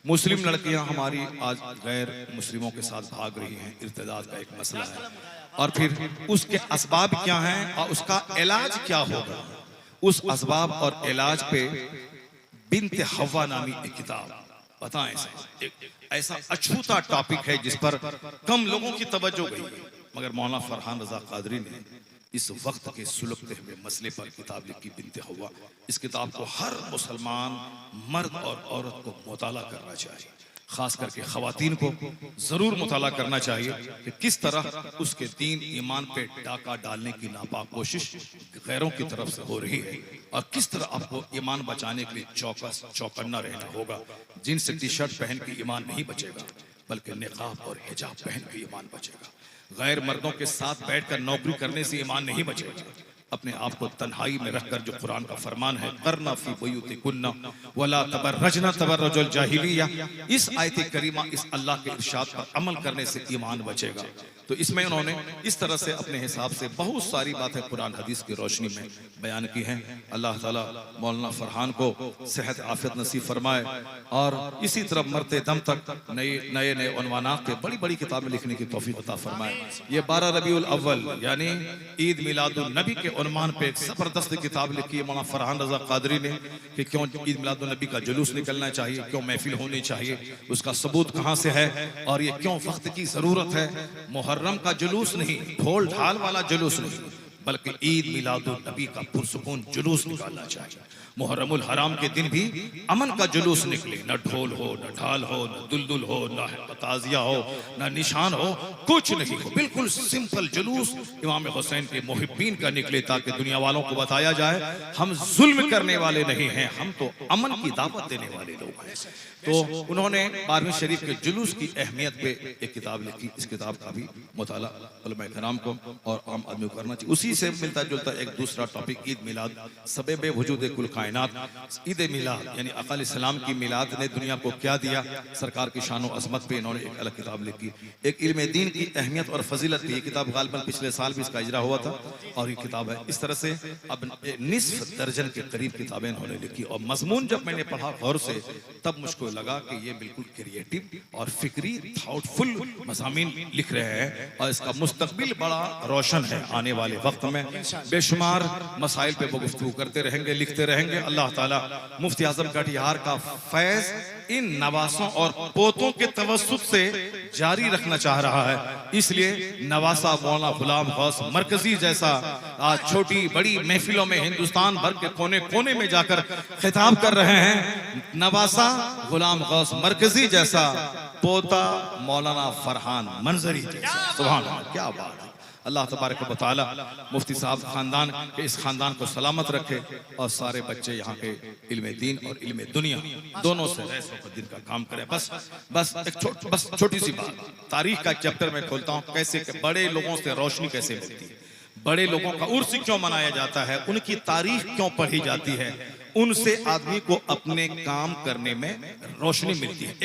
मुस्लिम लड़कियां हमारी आज गैर मुस्लिमों के साथ भाग रही हैं, इर्तिदाद का एक मसला है, और फिर उसके असबाब क्या हैं और उसका इलाज क्या होगा। उस असबाब और इलाज पे बिन्त हवा नामी एक किताब, बताएं, ऐसा अछूता टॉपिक है जिस पर कम लोगों की तवज्जो गई, मगर मौलाना फरहान रजा कादरी ने इस वक्त के सुलगते हुए मसले पर किताब लिखी बिन्ते हवा। इस किताब को हर मुसलमान मर्द और औरत को मुताला करना चाहिए, खास करके खवातीन को जरूर मुताला करना चाहिए कि किस तरह उसके दीन ईमान पे डाका डालने की नापाक कोशिश गैरों की तरफ से हो रही है और किस तरह आपको ईमान बचाने के लिए चौकस चौकन्ना रहना होगा। जींस टी शर्ट पहन के ईमान नहीं बचेगा, बल्कि निकाब और हिजाब पहन के ईमान बचेगा। गैर मर्दों के साथ बैठकर नौकरी करने से ईमान नहीं बचेगा। अपने आप को तन्हाई में रखकर, जो कुरान का फरमान है, करना फी बुयूतिकुन्ना वला तबर्रजना तबर्रुजुल जाहिलिया, इस आयत करीमा, इस अल्लाह के इरशाद पर अमल करने से ईमान बचेगा। तो इसमें उन्होंने इस तरह से अपने हिसाब से बहुत सारी बातें कुरान हदीस की रोशनी में बयान की हैं। अल्लाह ताला मौलाना फरहान को सेहत आफियत नसीब फरमाए और इसी तरह मरते दम तक नए नए उन्वानात पे बड़ी बड़ी किताबें लिखने की तौफीक अता फरमाए। ये 12 रबीउल अव्वल यानी ईद मिलादुन नबी के उन्वान पे एक जबरदस्त किताब लिखी है मौलाना फरहान रजा कादरी ने कि क्यों ईद मिलादुन नबी का जुलूस निकलना चाहिए, क्यों महफिल होनी चाहिए, उसका सबूत कहाँ से है और ये क्यों वक्त की जरूरत है। मुहर्रम का जुलूस नहीं, ढोल ढाल वाला जुलूस नहीं, बल्कि ईद मिलादुन नबी का पुरसुकून जुलूस निकालना चाहिए। मुहर्रमुल हराम के दिन भी अमन का जुलूस निकले, न ढोल हो, न ढाल हो, न दुलदुल हो, न ताजिया हो, न निशान हो, कुछ नहीं हो, बिल्कुल सिंपल जुलूस इमाम हुसैन के मुहिब्बीन का निकले, ताकि दुनिया वालों को बताया जाए हम जुल्म करने वाले नहीं हैं, हम तो अमन की दावत देने वाले लोग हैं। तो उन्होंने 12वीं शरीफ के जुलूस की अहमियत पे एक किताब लिखी। इस किताब का भी मुताला उलमा कराम को और आम आदमी को करना चाहिए। उसी से मिलता जुलता एक दूसरा टॉपिक ईद मिलाद, सबब वजूद कुल कायनात। ईद मिलाद यानी अकाल सलाम की मिलाद ने दुनिया को क्या दिया, सरकार की शान और अजमत पे इन्होंने एक अलग किताब लिखी। एक इल्म दीन की अहमियत और फजीलत की, ये किताब गालिबन पिछले साल भी इसका इजरा हुआ था और ये किताब है। इस तरह से अब निस्फ दर्जन के करीब किताबें इन्होंने लिखी और मजमून जब मैंने पढ़ा गौर से, तब मुझको लगा कि ये बिल्कुल क्रिएटिव और फिक्री थाउटफुल मज़ामीन लिख रहे हैं और इसका मुस्तकबिल बड़ा रोशन है। आने वाले वक्त में बेशुमार मसाइल पे वो गुफ्तगू करते रहेंगे, लिखते रहेंगे। अल्लाह ताला मुफ्ती आजम कटिहार का फैज इन नवासों और पोतों के तवस्सुत से जारी रखना चाह रहा है, इसलिए नवासा मौलाना गुलाम गौस मरकजी जैसा आज छोटी बड़ी महफिलों में हिंदुस्तान भर के कोने कोने में जाकर खिताब कर रहे हैं। नवासा गुलाम गौस मरकजी जैसा पोता मौलाना फरहान मंजरी जैसा। सुभान अल्लाह, क्या बात है। अल्लाह तबारक व तआला मुफ्ती साहब खानदान के इस खानदान को सलामत रखे और सारे बच्चे यहाँ के इल्म दीन और इल्म दुनिया दोनों से रैस होकर दिन का काम करें। बस एक छोटी सी बात, तारीख का चैप्टर में खोलता हूँ, कैसे बड़े लोगों से रोशनी कैसे मिलती है, बड़े लोगों का उर्स क्यों मनाया जाता है, उनकी तारीख क्यों पढ़ी जाती है, उनसे आदमी को अपने काम करने में रोशनी मिलती है।